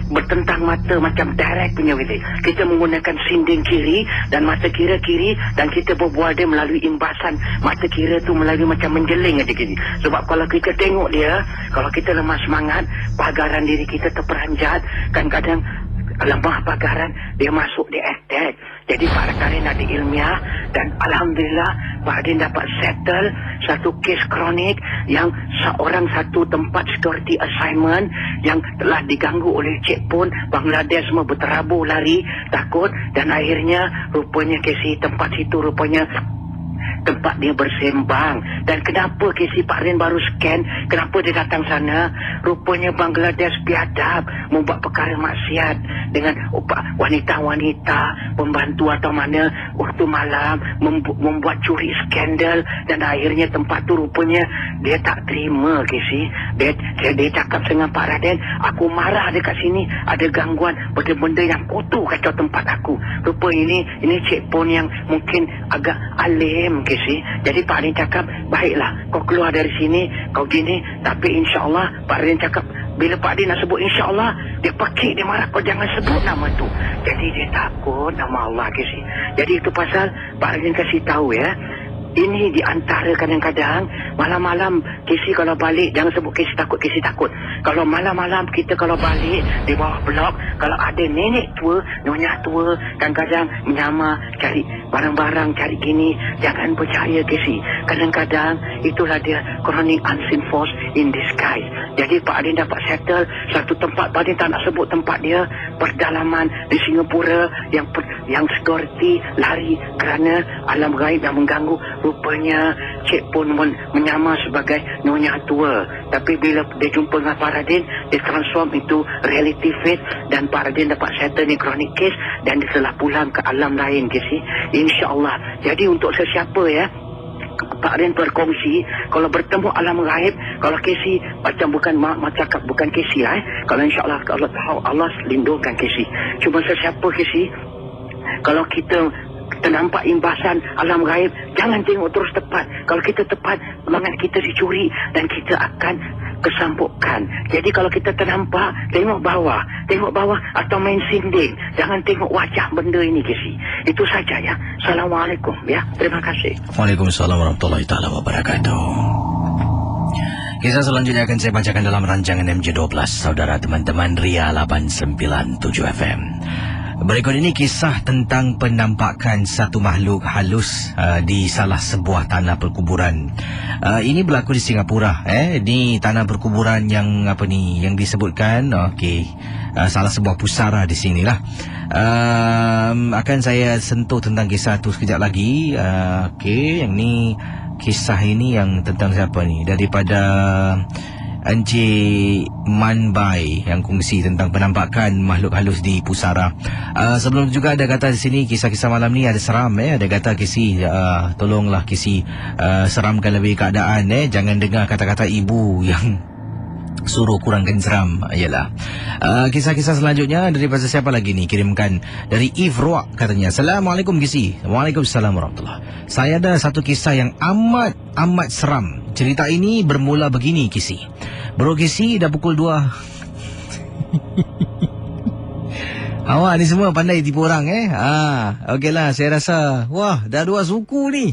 bertentang mata macam direct punya gitu. Kita menggunakan sinding kiri dan mata kiri dan kita berbual dia melalui imbasan mata kiri tu melalui macam menjeling aja gitu. Sebab kalau kita tengok dia, kalau kita lemah semangat, pagaran diri kita terperanjat, kadang-kadang lemah pagaran, dia masuk, dia attack. Jadi Pak Raden ada ilmiah dan Alhamdulillah Pak Raden dapat settle satu kes kronik yang seorang satu tempat security assignment yang telah diganggu oleh Cik Pon, Bangladesh semua berterabur lari takut dan akhirnya rupanya kes tempat situ rupanya tempat dia bersembang. Dan kenapa KC Pak Rin baru scan, kenapa dia datang sana, rupanya Bangladesh biadab membuat perkara maksiat dengan wanita-wanita pembantu atau mana waktu malam membuat curi skandal dan akhirnya tempat tu rupanya dia tak terima KC. Dia cakap dengan Pak Raden, aku marah dekat sini ada gangguan benda-benda yang kotor kacau tempat aku. Rupa ini Cik Pon yang mungkin agak alim KC. Jadi Pak Raden cakap, baiklah kau keluar dari sini, kau gini, tapi insyaAllah Pak Raden cakap, bila Pak Raden nak sebut insyaAllah, dia pakik, dia marah, kau jangan sebut nama tu. Jadi dia takut nama Allah KC. Jadi itu pasal Pak Raden kasih tahu ini di antara kadang-kadang malam-malam KC kalau balik, jangan sebut KC takut. Kalau malam-malam kita kalau balik di bawah blok, kalau ada nenek tua, nyonya tua, kadang-kadang menyamar, cari barang-barang, cari gini, jangan percaya KC. Kadang-kadang itulah dia chronic unseen force in disguise. Jadi Pak Adin dapat settle satu tempat, Pak Adin tak nak sebut tempat dia, perdalaman di Singapura yang security lari kerana alam gaib yang mengganggu. Rupanya Cik Pon menyamar sebagai nyonya tua. Tapi bila dia jumpa dengan Pak Raden, dia transform itu reality faith dan Pak Raden dapat settle ni chronic case dan dia telah pulang ke alam lain KC. InsyaAllah. Jadi untuk sesiapa Pak Raden berkongsi kalau bertemu alam gaib, kalau KC macam bukan KC kalau insyaAllah kalau tahu Allah lindungkan KC. Cuma sesiapa KC, kalau kita ternampak imbasan alam gaib, jangan tengok terus tepat. Kalau kita tepat, semangat kita dicuri dan kita akan kesampukkan. Jadi kalau kita ternampak, tengok bawah atau main sinding, jangan tengok wajah benda ini KC. Itu saja Assalamualaikum terima kasih. Waalaikumsalam warahmatullahi taala wabarakatuh. Kisah selanjutnya akan saya bacakan dalam rancangan MJ12 saudara teman-teman Ria 897 FM. Berikut ini kisah tentang penampakan satu makhluk halus di salah sebuah tanah perkuburan. Ini berlaku di Singapura. Di tanah perkuburan yang yang disebutkan. Salah sebuah pusara di sinilah. Akan saya sentuh tentang kisah itu sekejap lagi. Yang ni kisah ini yang tentang siapa ni? Daripada Encik Manbai yang kongsi tentang penampakan makhluk halus di pusara. Sebelum juga ada kata di sini kisah-kisah malam ni ada seram ada kata KC tolonglah KC seramkan lebih keadaan jangan dengar kata-kata ibu yang suruh kurangkan seram. Yalah. Kisah-kisah selanjutnya daripada siapa lagi ni? Kirimkan dari Eve Roak katanya. Assalamualaikum KC. Waalaikumsalam warahmatullahi. Saya ada satu kisah yang amat seram. Cerita ini bermula begini KC. Bro KC dah pukul 2. Awak ni semua pandai tipu orang okeylah, saya rasa dah 2 suku ni.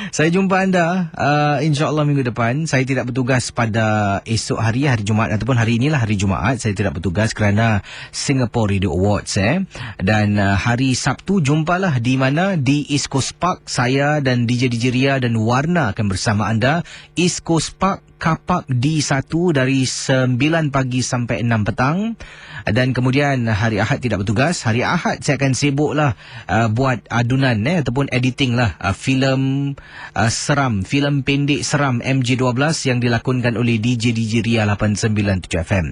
Saya jumpa anda insyaAllah minggu depan. Saya tidak bertugas pada esok hari Jumaat ataupun hari inilah hari Jumaat. Saya tidak bertugas kerana Singapore Radio Awards dan hari Sabtu jumpalah di mana? Di East Coast Park. Saya dan DJ Ria dan Warna akan bersama anda East Coast Park Kapak D1 dari 9 pagi sampai 6 petang. Dan kemudian hari Ahad tidak bertugas. Hari Ahad saya akan sibuklah buat adunan ataupun editing lah filem seram, filem pendek seram MJ12 yang dilakonkan oleh DJ Ria 897 FM.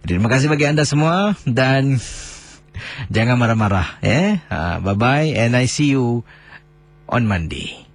Terima kasih bagi anda semua dan jangan marah-marah. Bye-bye and I see you on Monday.